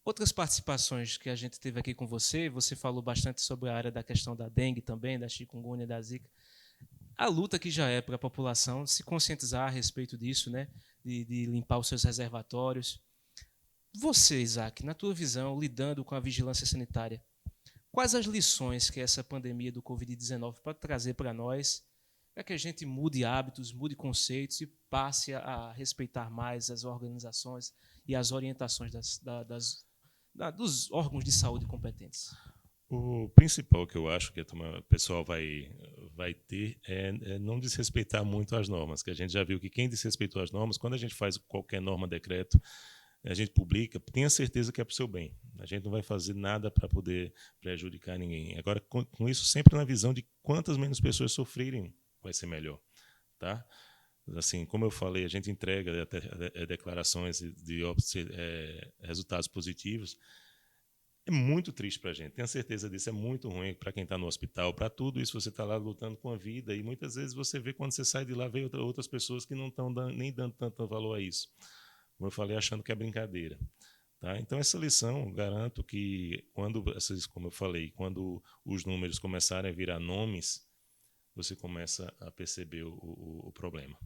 Outras participações que a gente teve aqui com você falou bastante sobre a área da questão da dengue também, da chikungunya, da zika. A luta que já é para a população se conscientizar a respeito disso, né? De limpar os seus reservatórios. Você, Isaac, na tua visão, lidando com a vigilância sanitária, quais as lições que essa pandemia do Covid-19 pode trazer para nós para que a gente mude hábitos, mude conceitos e passe a respeitar mais as organizações e as orientações dos órgãos de saúde competentes? O principal que eu acho que o pessoal vai ter é não desrespeitar muito as normas, que a gente já viu que quem desrespeitou as normas, quando a gente faz qualquer norma, decreto, a gente publica, tenha certeza que é para o seu bem. A gente não vai fazer nada para poder prejudicar ninguém. Agora, com isso, sempre na visão de quantas menos pessoas sofrerem, vai ser melhor. Tá? Assim, como eu falei, a gente entrega declarações de resultados positivos. É muito triste para a gente, tenha certeza disso, é muito ruim para quem está no hospital, para tudo isso você está lá lutando com a vida e muitas vezes você vê quando você sai de lá, vê outras pessoas que não estão nem dando tanto valor a isso. Como eu falei, achando que é brincadeira. Tá? Então essa lição, garanto que como eu falei, quando os números começarem a virar nomes, você começa a perceber o problema.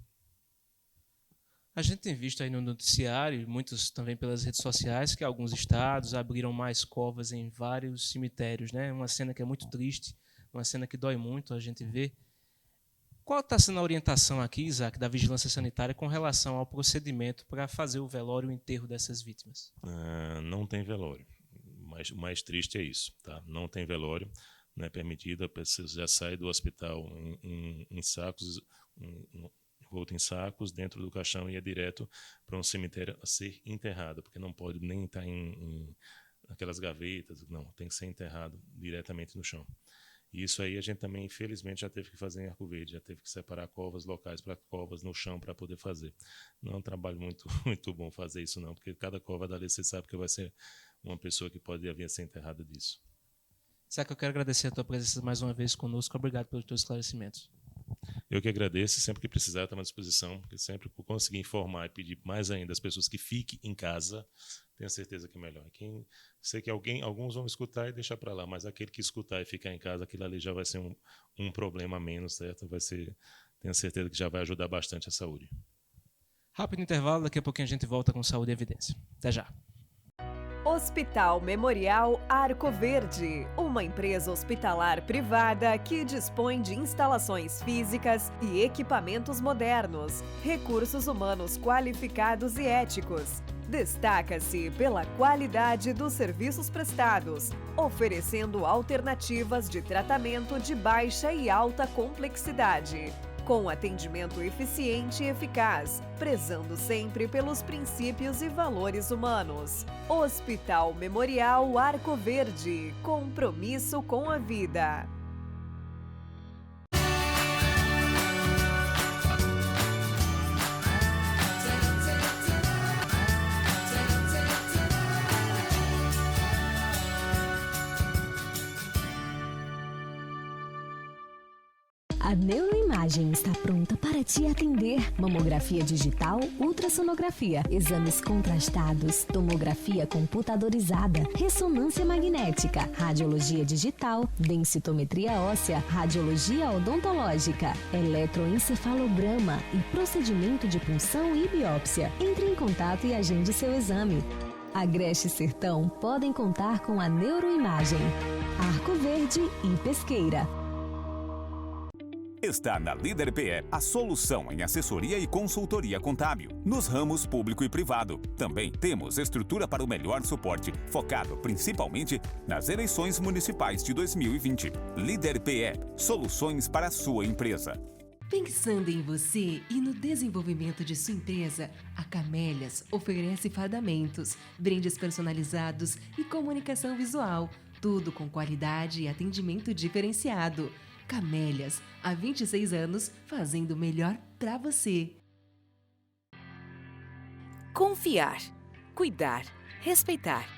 A gente tem visto aí no noticiário, muitos também pelas redes sociais, que alguns estados abriram mais covas em vários cemitérios, né? Uma cena que é muito triste, uma cena que dói muito a gente ver. Qual está sendo a orientação aqui, Isaac, da Vigilância Sanitária com relação ao procedimento para fazer o velório e o enterro dessas vítimas? Não tem velório. Mas o mais triste é isso. Tá? Não tem velório, não é permitido, a pessoa já sai do hospital em sacos, envolto em sacos, dentro do caixão e é direto para um cemitério a ser enterrado, porque não pode nem estar em aquelas gavetas, não, tem que ser enterrado diretamente no chão. E isso aí a gente também, infelizmente, já teve que fazer em Arco Verde, já teve que separar covas locais para covas no chão para poder fazer. Não é um trabalho muito bom fazer isso não, porque cada cova dali você sabe que vai ser uma pessoa que pode vir a ser enterrada disso. Isaac, eu quero agradecer a tua presença mais uma vez conosco, obrigado pelos teus esclarecimentos. Eu que agradeço, sempre que precisar estou à disposição, porque sempre que conseguir informar e pedir mais ainda às pessoas que fiquem em casa, tenho certeza que é melhor. Sei que alguns vão escutar e deixar para lá, mas aquele que escutar e ficar em casa, aquilo ali já vai ser um problema a menos, certo? Tenho certeza que já vai ajudar bastante a saúde. Rápido intervalo, daqui a pouquinho a gente volta com Saúde e Evidência. Até já. Hospital Memorial Arco Verde, uma empresa hospitalar privada que dispõe de instalações físicas e equipamentos modernos, recursos humanos qualificados e éticos. Destaca-se pela qualidade dos serviços prestados, oferecendo alternativas de tratamento de baixa e alta complexidade, com atendimento eficiente e eficaz, prezando sempre pelos princípios e valores humanos. Hospital Memorial Arco Verde, compromisso com a vida. A Neuroimagem está pronta para te atender. Mamografia digital, ultrassonografia, exames contrastados, tomografia computadorizada, ressonância magnética, radiologia digital, densitometria óssea, radiologia odontológica, eletroencefalograma e procedimento de punção e biópsia. Entre em contato e agende seu exame. Agreste e Sertão podem contar com a Neuroimagem. Arco Verde e Pesqueira. Está na Líder PE a solução em assessoria e consultoria contábil, nos ramos público e privado. Também temos estrutura para o melhor suporte, focado principalmente nas eleições municipais de 2020. Líder PE, soluções para a sua empresa. Pensando em você e no desenvolvimento de sua empresa, a Camélias oferece fardamentos, brindes personalizados e comunicação visual, tudo com qualidade e atendimento diferenciado. Camélias, há 26 anos, fazendo o melhor para você. Confiar, cuidar, respeitar.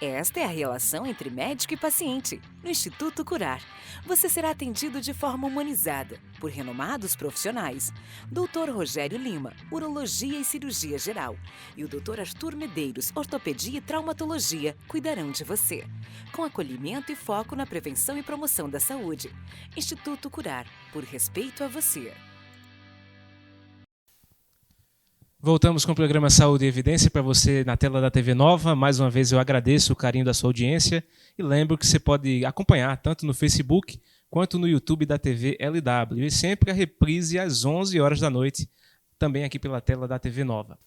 Esta é a relação entre médico e paciente. No Instituto Curar, você será atendido de forma humanizada por renomados profissionais. Dr. Rogério Lima, Urologia e Cirurgia Geral, e o Dr. Arthur Medeiros, Ortopedia e Traumatologia, cuidarão de você, com acolhimento e foco na prevenção e promoção da saúde. Instituto Curar, por respeito a você. Voltamos com o programa Saúde e Evidência para você na tela da TV Nova. Mais uma vez eu agradeço o carinho da sua audiência e lembro que você pode acompanhar tanto no Facebook quanto no YouTube da TV LW. E sempre a reprise às 11 horas da noite, também aqui pela tela da TV Nova.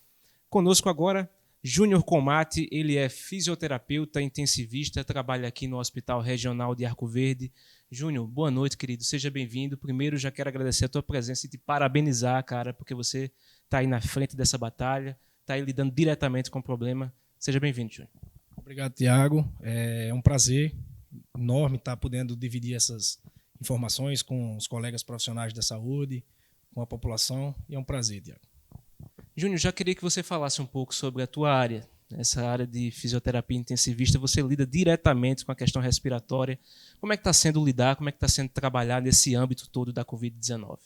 Conosco agora, Júnior Comate, ele é fisioterapeuta intensivista, trabalha aqui no Hospital Regional de Arco Verde. Júnior, boa noite, querido, seja bem-vindo. Primeiro, já quero agradecer a tua presença e te parabenizar, cara, porque você está aí na frente dessa batalha, está aí lidando diretamente com o problema. Seja bem-vindo, Júnior. Obrigado, Tiago. É um prazer enorme estar podendo dividir essas informações com os colegas profissionais da saúde, com a população, e é um prazer, Tiago. Júnior, já queria que você falasse um pouco sobre a tua área. Essa área de fisioterapia intensivista, você lida diretamente com a questão respiratória. Como é que está sendo lidar, como é que está sendo trabalhar nesse âmbito todo da Covid-19?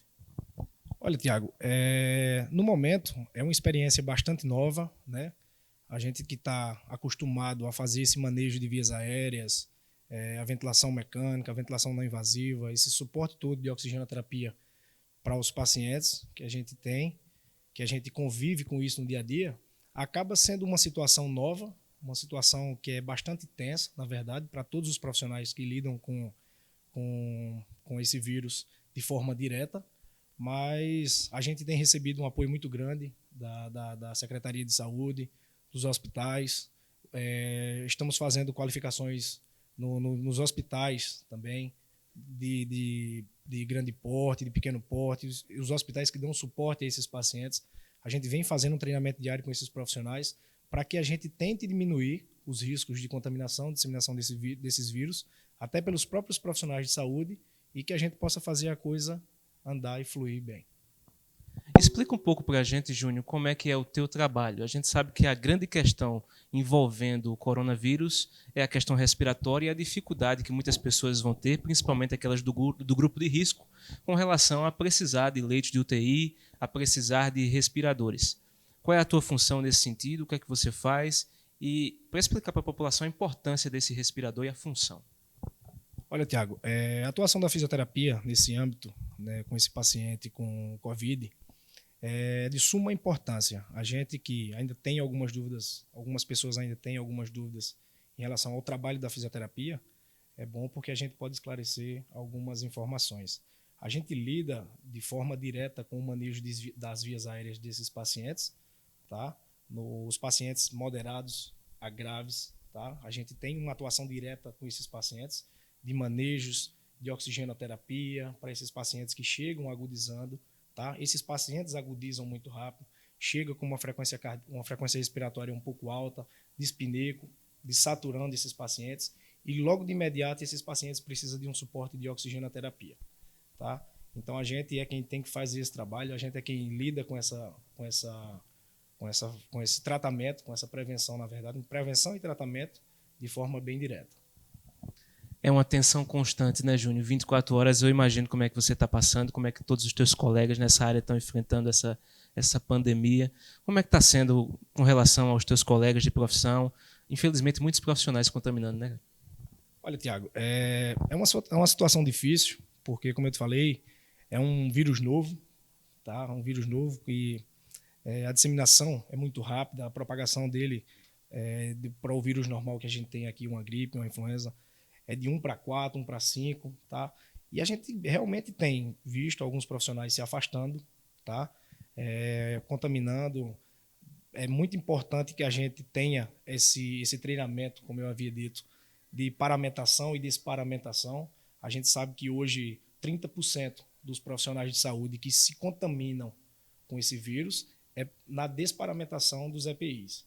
Olha, Tiago, no momento é uma experiência bastante nova, né? A gente que está acostumado a fazer esse manejo de vias aéreas, a ventilação mecânica, a ventilação não invasiva, esse suporte todo de oxigenoterapia para os pacientes que a gente tem, que a gente convive com isso no dia a dia, acaba sendo uma situação nova, uma situação que é bastante tensa, na verdade, para todos os profissionais que lidam com esse vírus de forma direta, mas a gente tem recebido um apoio muito grande da Secretaria de Saúde, dos hospitais, estamos fazendo qualificações nos hospitais também, de grande porte, de pequeno porte, os hospitais que dão suporte a esses pacientes. A gente vem fazendo um treinamento diário com esses profissionais para que a gente tente diminuir os riscos de contaminação, disseminação desses vírus, até pelos próprios profissionais de saúde, e que a gente possa fazer a coisa andar e fluir bem. Explica um pouco para a gente, Júnior, como é que é o teu trabalho. A gente sabe que a grande questão envolvendo o coronavírus é a questão respiratória e a dificuldade que muitas pessoas vão ter, principalmente aquelas do grupo de risco, com relação a precisar de leitos de UTI, a precisar de respiradores. Qual é a tua função nesse sentido? O que é que você faz? E para explicar para a população a importância desse respirador e a função. Olha, Tiago, a atuação da fisioterapia nesse âmbito, né, com esse paciente com Covid, é de suma importância. A gente que ainda tem algumas dúvidas, algumas pessoas ainda têm algumas dúvidas em relação ao trabalho da fisioterapia, é bom porque a gente pode esclarecer algumas informações. A gente lida de forma direta com o manejo das vias aéreas desses pacientes, tá? Nos pacientes moderados a graves, tá? A gente tem uma atuação direta com esses pacientes, de manejos de oxigenoterapia para esses pacientes que chegam agudizando. Tá? Esses pacientes agudizam muito rápido, chegam com uma frequência respiratória um pouco alta, dispneico, desaturando esses pacientes, e logo de imediato esses pacientes precisam de um suporte de oxigenoterapia. Tá? Então a gente é quem tem que fazer esse trabalho, a gente é quem lida com esse tratamento, com essa prevenção, na verdade, prevenção e tratamento de forma bem direta. É uma tensão constante, né, Júnior? 24 horas, eu imagino como é que você está passando, como é que todos os teus colegas nessa área estão enfrentando essa pandemia. Como é que está sendo com relação aos teus colegas de profissão? Infelizmente, muitos profissionais contaminando, né? Olha, Tiago, é uma situação difícil, porque, como eu te falei, é um vírus novo, tá? Um vírus novo e a disseminação é muito rápida, a propagação dele para o vírus normal que a gente tem aqui, uma gripe, uma influenza, é de 1 para 4, 1 para 5, tá? E a gente realmente tem visto alguns profissionais se afastando, tá? Contaminando. É muito importante que a gente tenha esse treinamento, como eu havia dito, de paramentação e desparamentação. A gente sabe que hoje 30% dos profissionais de saúde que se contaminam com esse vírus é na desparamentação dos EPIs.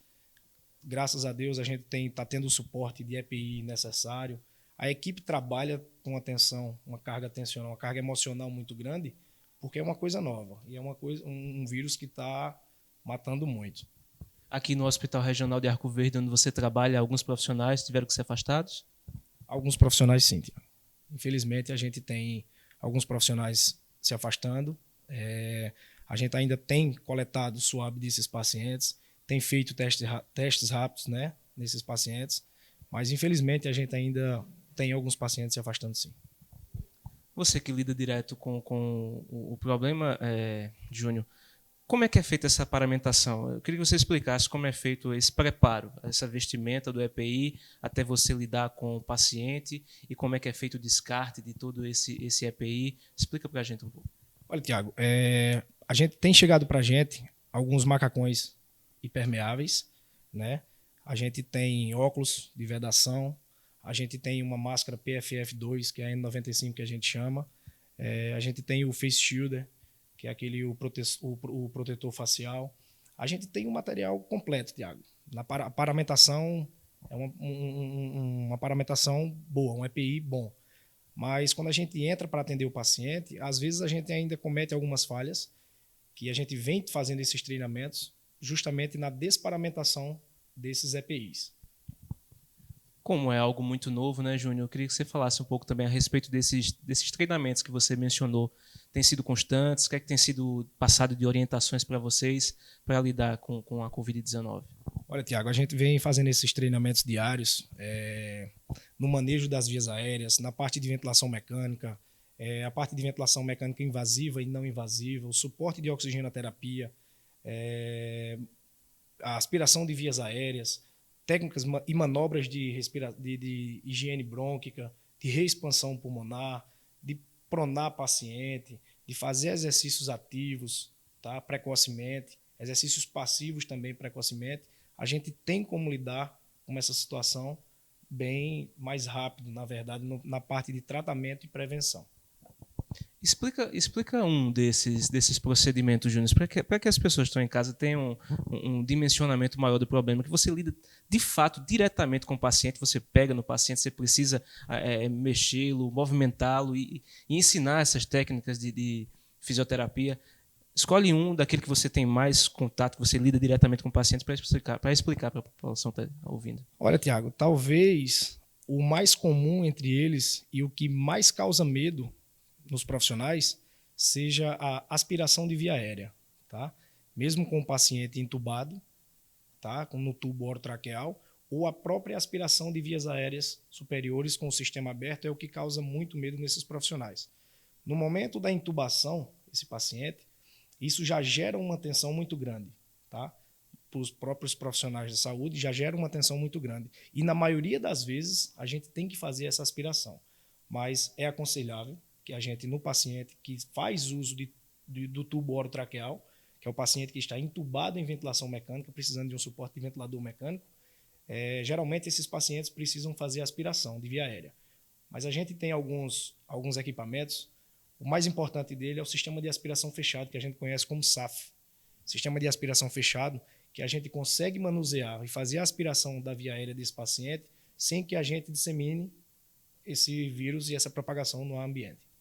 Graças a Deus a gente está tendo o suporte de EPI necessário. A equipe trabalha com atenção, uma carga atencional, uma carga emocional muito grande, porque é uma coisa nova e é um vírus que está matando muito. Aqui no Hospital Regional de Arco Verde, onde você trabalha, alguns profissionais tiveram que ser afastados? Alguns profissionais, sim. Infelizmente, a gente tem alguns profissionais se afastando. A gente ainda tem coletado o swab desses pacientes, tem feito testes rápidos, né, nesses pacientes, mas infelizmente a gente ainda tem alguns pacientes se afastando, sim. Você que lida direto com o problema, Júnior, Como é que é feita essa paramentação? Eu queria que você explicasse como é feito esse preparo, essa vestimenta do EPI, até você lidar com o paciente, e como é que é feito o descarte de todo esse EPI. Explica para a gente um pouco. Olha, Tiago, a gente tem chegado para a gente alguns macacões impermeáveis, né? A gente tem óculos de vedação, a gente tem uma máscara PFF2, que é a N95 que a gente chama, a gente tem o Face Shielder, que é o protetor facial. A gente tem um material completo, Tiago. A paramentação é uma paramentação boa, um EPI bom. Mas quando a gente entra para atender o paciente, às vezes a gente ainda comete algumas falhas, que a gente vem fazendo esses treinamentos justamente na desparamentação desses EPIs. Como é algo muito novo, né, Júnior? Eu queria que você falasse um pouco também a respeito desses treinamentos que você mencionou. Têm sido constantes? O que é que tem sido passado de orientações para vocês para lidar com a Covid-19? Olha, Tiago, a gente vem fazendo esses treinamentos diários no manejo das vias aéreas, na parte de ventilação mecânica, a parte de ventilação mecânica invasiva e não invasiva, o suporte de oxigenoterapia, a aspiração de vias aéreas, técnicas e manobras de higiene brônquica, de reexpansão pulmonar, de pronar paciente, de fazer exercícios ativos, tá, precocemente, exercícios passivos também precocemente. A gente tem como lidar com essa situação bem mais rápido, na verdade, na parte de tratamento e prevenção. Explica um desses procedimentos, Júnior, para que as pessoas que estão em casa tenham um dimensionamento maior do problema, que você lida, de fato, diretamente com o paciente, você pega no paciente, você precisa mexê-lo, movimentá-lo e ensinar essas técnicas de fisioterapia. Escolhe um daquele que você tem mais contato, que você lida diretamente com o paciente, para explicar para a população que está ouvindo. Olha, Tiago, talvez o mais comum entre eles e o que mais causa medo nos profissionais seja a aspiração de via aérea, tá? Mesmo com o paciente entubado, tá? No tubo orotraqueal, ou a própria aspiração de vias aéreas superiores com o sistema aberto é o que causa muito medo nesses profissionais. No momento da intubação, esse paciente, isso já gera uma tensão muito grande, tá? Para os próprios profissionais de saúde, já gera uma tensão muito grande. E na maioria das vezes, a gente tem que fazer essa aspiração. Mas é aconselhável que a gente, no paciente que faz uso do tubo orotraqueal, que é o paciente que está entubado em ventilação mecânica, precisando de um suporte de ventilador mecânico, geralmente esses pacientes precisam fazer aspiração de via aérea. Mas a gente tem alguns equipamentos. O mais importante dele é o sistema de aspiração fechado, que a gente conhece como SAF. Sistema de aspiração fechado, que a gente consegue manusear e fazer a aspiração da via aérea desse paciente sem que a gente dissemine esse vírus e essa propagação no ambiente.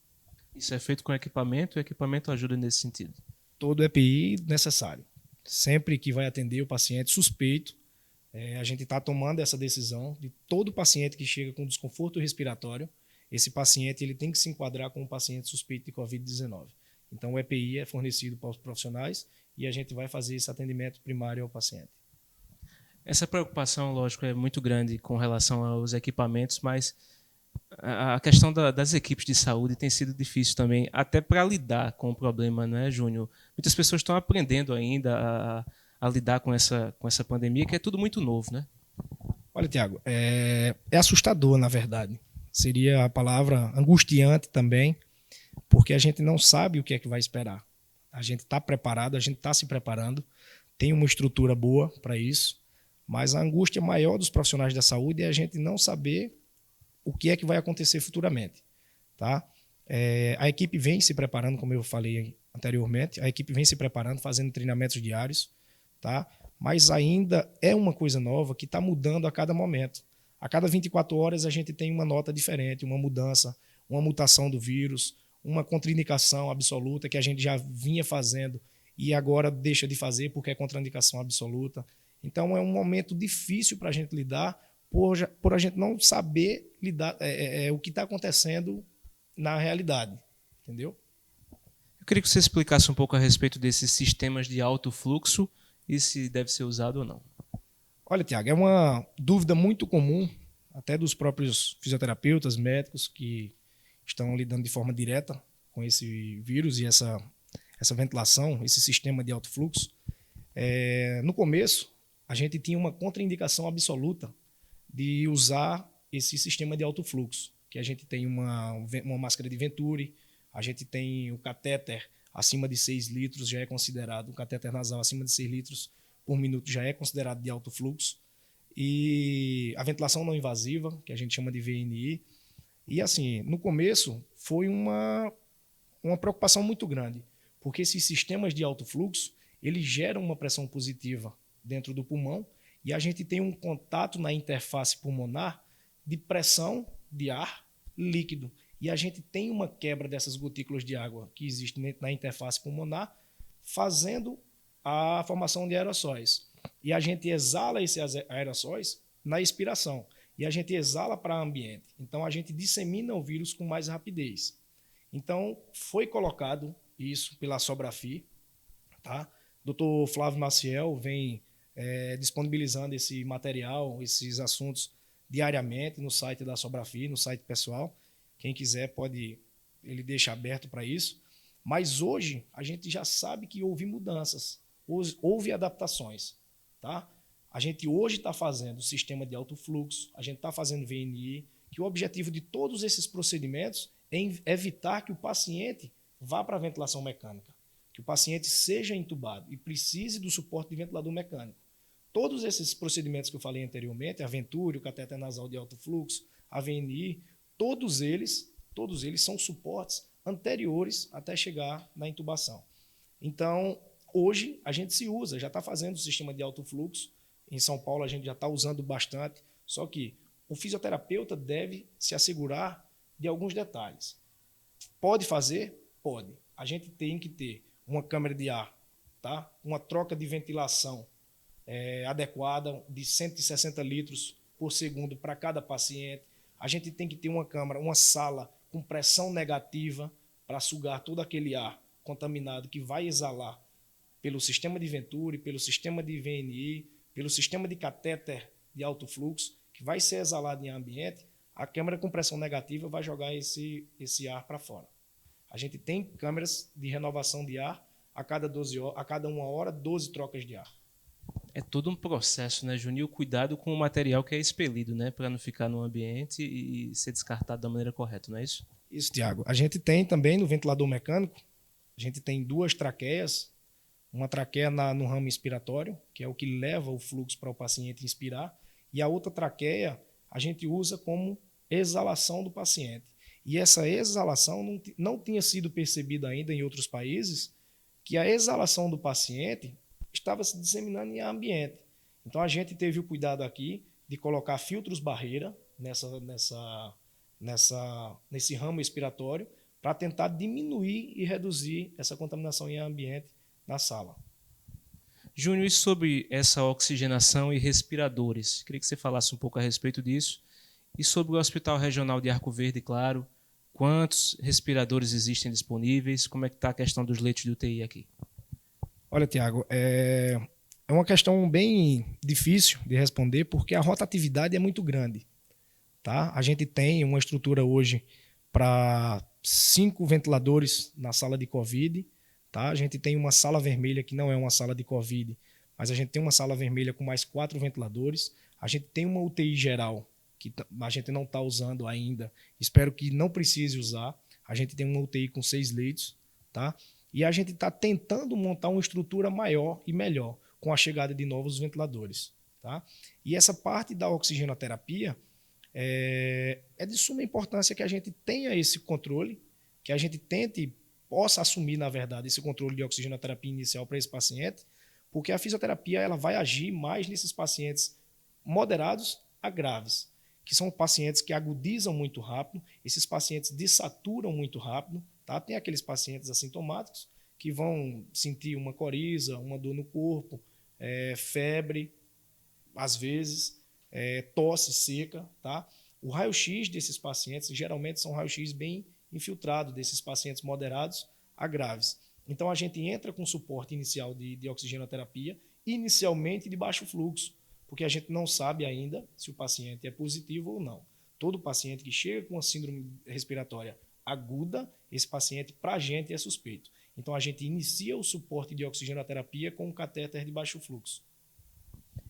Isso é feito com equipamento, e o equipamento ajuda nesse sentido? Todo EPI necessário. Sempre que vai atender o paciente suspeito, a gente está tomando essa decisão de todo paciente que chega com desconforto respiratório, esse paciente ele tem que se enquadrar com um paciente suspeito de Covid-19. Então o EPI é fornecido para os profissionais e a gente vai fazer esse atendimento primário ao paciente. Essa preocupação, lógico, é muito grande com relação aos equipamentos, mas a questão das equipes de saúde tem sido difícil também, até para lidar com o problema, não é, Júnior? Muitas pessoas estão aprendendo ainda a lidar com essa pandemia, que é tudo muito novo, né? Olha, Tiago, é assustador, na verdade. Seria a palavra angustiante também, porque a gente não sabe o que é que vai esperar. A gente está preparado, a gente está se preparando, tem uma estrutura boa para isso, mas a angústia maior dos profissionais da saúde é a gente não saber o que é que vai acontecer futuramente. Tá? A equipe vem se preparando, como eu falei anteriormente, a equipe vem se preparando, fazendo treinamentos diários, tá? Mas ainda é uma coisa nova que está mudando a cada momento. A cada 24 horas a gente tem uma nota diferente, uma mudança, uma mutação do vírus, uma contraindicação absoluta que a gente já vinha fazendo e agora deixa de fazer porque é contraindicação absoluta. Então é um momento difícil para a gente lidar por a gente não saber lidar o que está acontecendo na realidade, entendeu? Eu queria que você explicasse um pouco a respeito desses sistemas de alto fluxo e se deve ser usado ou não. Olha, Tiago, é uma dúvida muito comum, até dos próprios fisioterapeutas, médicos que estão lidando de forma direta com esse vírus e essa essa ventilação, esse sistema de alto fluxo, no começo, a gente tinha uma contraindicação absoluta de usar esse sistema de alto fluxo, que a gente tem uma máscara de Venturi, a gente tem o catéter acima de 6 litros, já é considerado, o catéter nasal acima de 6 litros por minuto já é considerado de alto fluxo, e a ventilação não invasiva, que a gente chama de VNI. E assim, no começo foi uma preocupação muito grande, porque esses sistemas de alto fluxo, eles geram uma pressão positiva dentro do pulmão e a gente tem um contato na interface pulmonar de pressão de ar líquido. E a gente tem uma quebra dessas gotículas de água que existem na interface pulmonar, fazendo a formação de aerossóis. E a gente exala esses aerossóis na expiração. E a gente exala para o ambiente. Então, a gente dissemina o vírus com mais rapidez. Então, foi colocado isso pela Sobrafi, tá? Dr. Flávio Maciel vem disponibilizando esse material, esses assuntos diariamente no site da Sobrafi, no site pessoal. Quem quiser pode, ele deixa aberto para isso. Mas hoje a gente já sabe que houve mudanças, houve adaptações, tá? A gente hoje está fazendo sistema de alto fluxo, a gente está fazendo VNI, que o objetivo de todos esses procedimentos é evitar que o paciente vá para a ventilação mecânica, que o paciente seja entubado e precise do suporte de ventilador mecânico. Todos esses procedimentos que eu falei anteriormente, a Venturi, o catéter nasal de alto fluxo, a VNI, todos eles são suportes anteriores até chegar na intubação. Então, hoje a gente já está fazendo o sistema de alto fluxo. Em São Paulo a gente já está usando bastante, só que o fisioterapeuta deve se assegurar de alguns detalhes. Pode fazer? Pode. A gente tem que ter uma câmara de ar, tá? Uma troca de ventilação adequada de 160 litros por segundo para cada paciente. A gente tem que ter uma sala com pressão negativa para sugar todo aquele ar contaminado que vai exalar pelo sistema de Venturi, pelo sistema de VNI, pelo sistema de catéter de alto fluxo, que vai ser exalado em ambiente. A câmara com pressão negativa vai jogar esse ar para fora. A gente tem câmeras de renovação de ar a cada 1 hora, 12 trocas de ar. É todo um processo, né, Juninho? Cuidado com o material que é expelido, né, para não ficar no ambiente e ser descartado da maneira correta, não é isso? Isso, Tiago. A gente tem também no ventilador mecânico, a gente tem 2 traqueias, uma traqueia no ramo inspiratório, que é o que leva o fluxo para o paciente inspirar, e a outra traqueia a gente usa como exalação do paciente. E essa exalação não tinha sido percebida ainda em outros países, que a exalação do paciente estava se disseminando em ambiente. Então a gente teve o cuidado aqui de colocar filtros barreira nesse ramo expiratório para tentar diminuir e reduzir essa contaminação em ambiente na sala. Júnior, e sobre essa oxigenação e respiradores? Queria que você falasse um pouco a respeito disso. E sobre o Hospital Regional de Arco Verde, claro, quantos respiradores existem disponíveis? Como é que está a questão dos leitos de UTI aqui? Olha, Tiago, é uma questão bem difícil de responder porque a rotatividade é muito grande. Tá? A gente tem uma estrutura hoje para 5 ventiladores na sala de Covid. Tá? A gente tem uma sala vermelha que não é uma sala de Covid, mas a gente tem uma sala vermelha com mais 4 ventiladores. A gente tem uma UTI geral que a gente não está usando ainda. Espero que não precise usar. A gente tem uma UTI com 6 leitos. Tá? E a gente está tentando montar uma estrutura maior e melhor com a chegada de novos ventiladores. Tá? E essa parte da oxigenoterapia é de suma importância que a gente tenha esse controle, que a gente possa assumir, na verdade, esse controle de oxigenoterapia inicial para esse paciente, porque a fisioterapia ela vai agir mais nesses pacientes moderados a graves, que são pacientes que agudizam muito rápido, esses pacientes dessaturam muito rápido. Tá? Tem aqueles pacientes assintomáticos que vão sentir uma coriza, uma dor no corpo, febre, às vezes, tosse seca. Tá? O raio-x desses pacientes, geralmente, são raio-x bem infiltrado, desses pacientes moderados a graves. Então, a gente entra com suporte inicial de oxigenoterapia, inicialmente de baixo fluxo, porque a gente não sabe ainda se o paciente é positivo ou não. Todo paciente que chega com uma síndrome respiratória aguda, esse paciente, para a gente, é suspeito. Então, a gente inicia o suporte de oxigenoterapia com um catéter de baixo fluxo.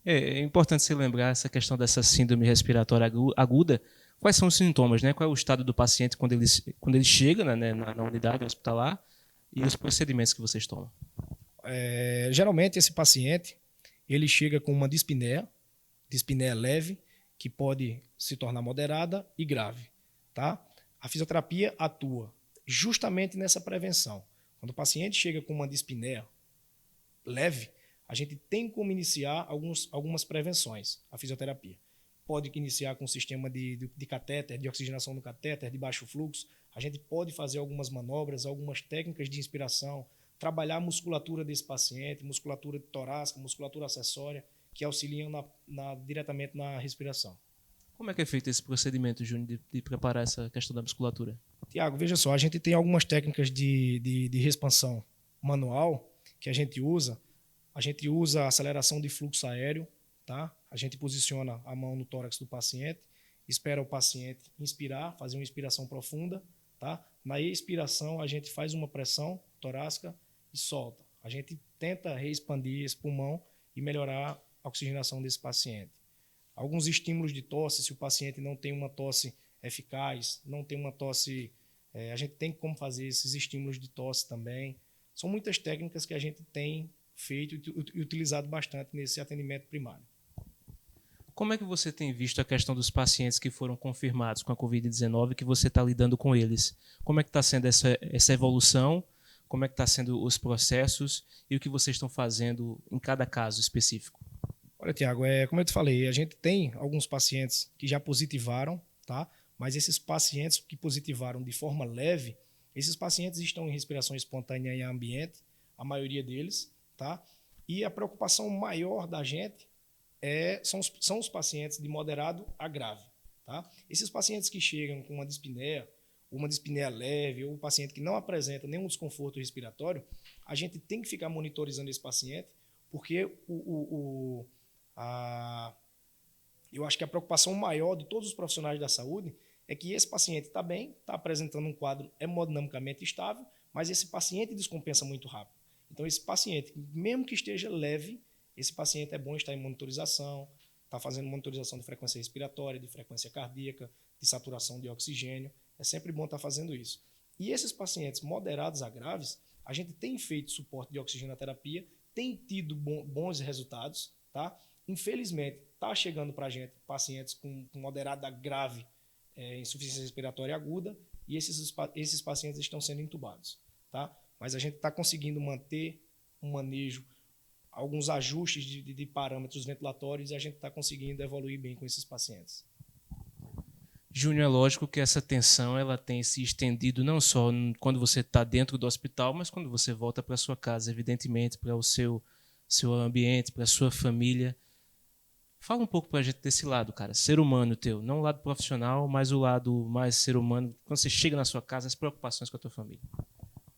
É importante se lembrar essa questão dessa síndrome respiratória aguda. Quais são os sintomas, né? Qual é o estado do paciente quando ele chega, né, na unidade hospitalar, e os procedimentos que vocês tomam? Geralmente, esse paciente ele chega com uma dispneia leve, que pode se tornar moderada e grave. Tá? A fisioterapia atua justamente nessa prevenção. Quando o paciente chega com uma dispneia leve, a gente tem como iniciar algumas prevenções, a fisioterapia. Pode iniciar com um sistema de catéter, de oxigenação do catéter, de baixo fluxo. A gente pode fazer algumas manobras, algumas técnicas de inspiração, trabalhar a musculatura desse paciente, musculatura torácica, musculatura acessória, que auxiliam diretamente na respiração. Como é que é feito esse procedimento, Júnior, de preparar essa questão da musculatura? Tiago, veja só, a gente tem algumas técnicas de expansão manual que a gente usa. A gente usa a aceleração de fluxo aéreo, tá? A gente posiciona a mão no tórax do paciente, espera o paciente inspirar, fazer uma inspiração profunda, tá? Na expiração, a gente faz uma pressão torácica e solta. A gente tenta reexpandir esse pulmão e melhorar a oxigenação desse paciente. Alguns estímulos de tosse, se o paciente não tem uma tosse eficaz, não tem uma tosse, a gente tem como fazer esses estímulos de tosse também. São muitas técnicas que a gente tem feito e utilizado bastante nesse atendimento primário. Como é que você tem visto a questão dos pacientes que foram confirmados com a Covid-19 que você está lidando com eles? Como é que está sendo essa evolução? Como é que está sendo os processos e o que vocês estão fazendo em cada caso específico? Olha, Tiago, como eu te falei, a gente tem alguns pacientes que já positivaram, tá? Mas esses pacientes que positivaram de forma leve, esses pacientes estão em respiração espontânea em ambiente, a maioria deles, tá? E a preocupação maior da gente são os pacientes de moderado a grave, tá? Esses pacientes que chegam com uma dispneia leve, ou um paciente que não apresenta nenhum desconforto respiratório, a gente tem que ficar monitorizando esse paciente, porque eu acho que a preocupação maior de todos os profissionais da saúde é que esse paciente está bem, está apresentando um quadro hemodinamicamente estável, mas esse paciente descompensa muito rápido. Então, esse paciente, mesmo que esteja leve, esse paciente é bom estar em monitorização, está fazendo monitorização de frequência respiratória, de frequência cardíaca, de saturação de oxigênio. É sempre bom estar fazendo isso. E esses pacientes moderados a graves, a gente tem feito suporte de oxigenoterapia, tem tido bons resultados, tá? Infelizmente, está chegando para a gente pacientes com moderada a grave insuficiência respiratória aguda e esses pacientes estão sendo intubados, tá? Mas a gente está conseguindo manter um manejo, alguns ajustes de parâmetros ventilatórios e a gente está conseguindo evoluir bem com esses pacientes. Júnior, é lógico que essa tensão ela tem se estendido não só quando você está dentro do hospital, mas quando você volta para sua casa, evidentemente, para o seu ambiente, para a sua família. Fala um pouco para a gente desse lado, cara, ser humano teu, não o lado profissional, mas o lado mais ser humano, quando você chega na sua casa, as preocupações com a tua família.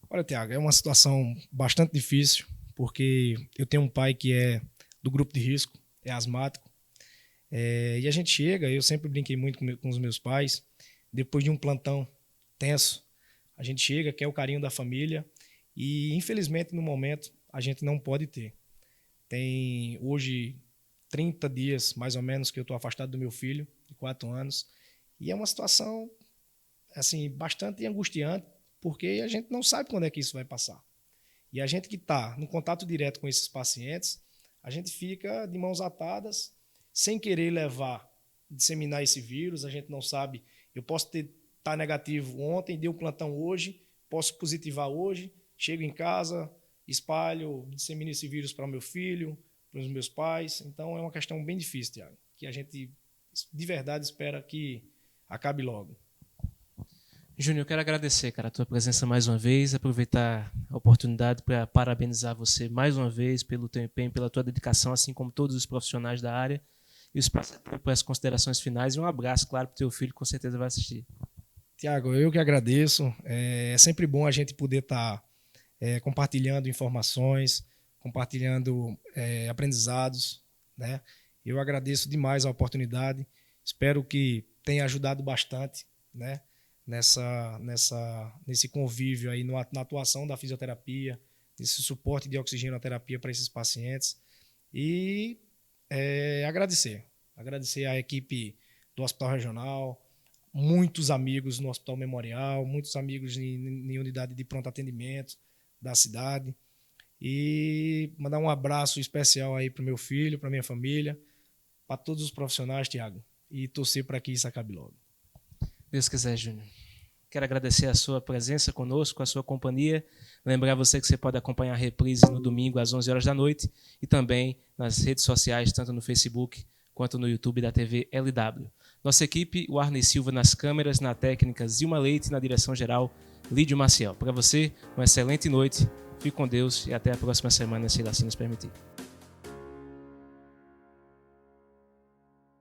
Olha, Tiago, é uma situação bastante difícil, porque eu tenho um pai que é do grupo de risco, é asmático, e a gente chega, eu sempre brinquei muito com os meus pais, depois de um plantão tenso, a gente chega, quer o carinho da família, e infelizmente no momento a gente não pode ter. Tem hoje 30 dias, mais ou menos, que eu estou afastado do meu filho, de 4 anos, e é uma situação assim, bastante angustiante, porque a gente não sabe quando é que isso vai passar. E a gente que está no contato direto com esses pacientes, a gente fica de mãos atadas, sem querer disseminar esse vírus, a gente não sabe, eu posso estar negativo ontem, dei um plantão hoje, posso positivar hoje, chego em casa, espalho, dissemino esse vírus para o meu filho, para os meus pais, então é uma questão bem difícil, Tiago, que a gente de verdade espera que acabe logo. Júnior, eu quero agradecer, cara, a tua presença mais uma vez, aproveitar a oportunidade para parabenizar você mais uma vez pelo teu empenho, pela tua dedicação, assim como todos os profissionais da área, e os para as considerações finais, e um abraço, claro, para o teu filho, que com certeza vai assistir. Tiago, eu que agradeço, é sempre bom a gente poder estar compartilhando informações, compartilhando aprendizados, né? Eu agradeço demais a oportunidade, espero que tenha ajudado bastante, né? nesse convívio aí na atuação da fisioterapia, esse suporte de oxigenoterapia para esses pacientes. E agradecer à equipe do Hospital Regional, muitos amigos no Hospital Memorial, muitos amigos em unidade de pronto atendimento da cidade. E mandar um abraço especial aí para o meu filho, para minha família, para todos os profissionais, Tiago, e torcer para que isso acabe logo. Deus quiser, Júnior. Quero agradecer a sua presença conosco, a sua companhia. Lembrar você que você pode acompanhar a reprise no domingo às 11 horas da noite e também nas redes sociais, tanto no Facebook quanto no YouTube da TV LW. Nossa equipe, o Arney Silva nas câmeras, na técnica Zilma Leite, na direção geral, Lídio Maciel. Para você, uma excelente noite, fique com Deus e até a próxima semana, se ele assim nos permitir.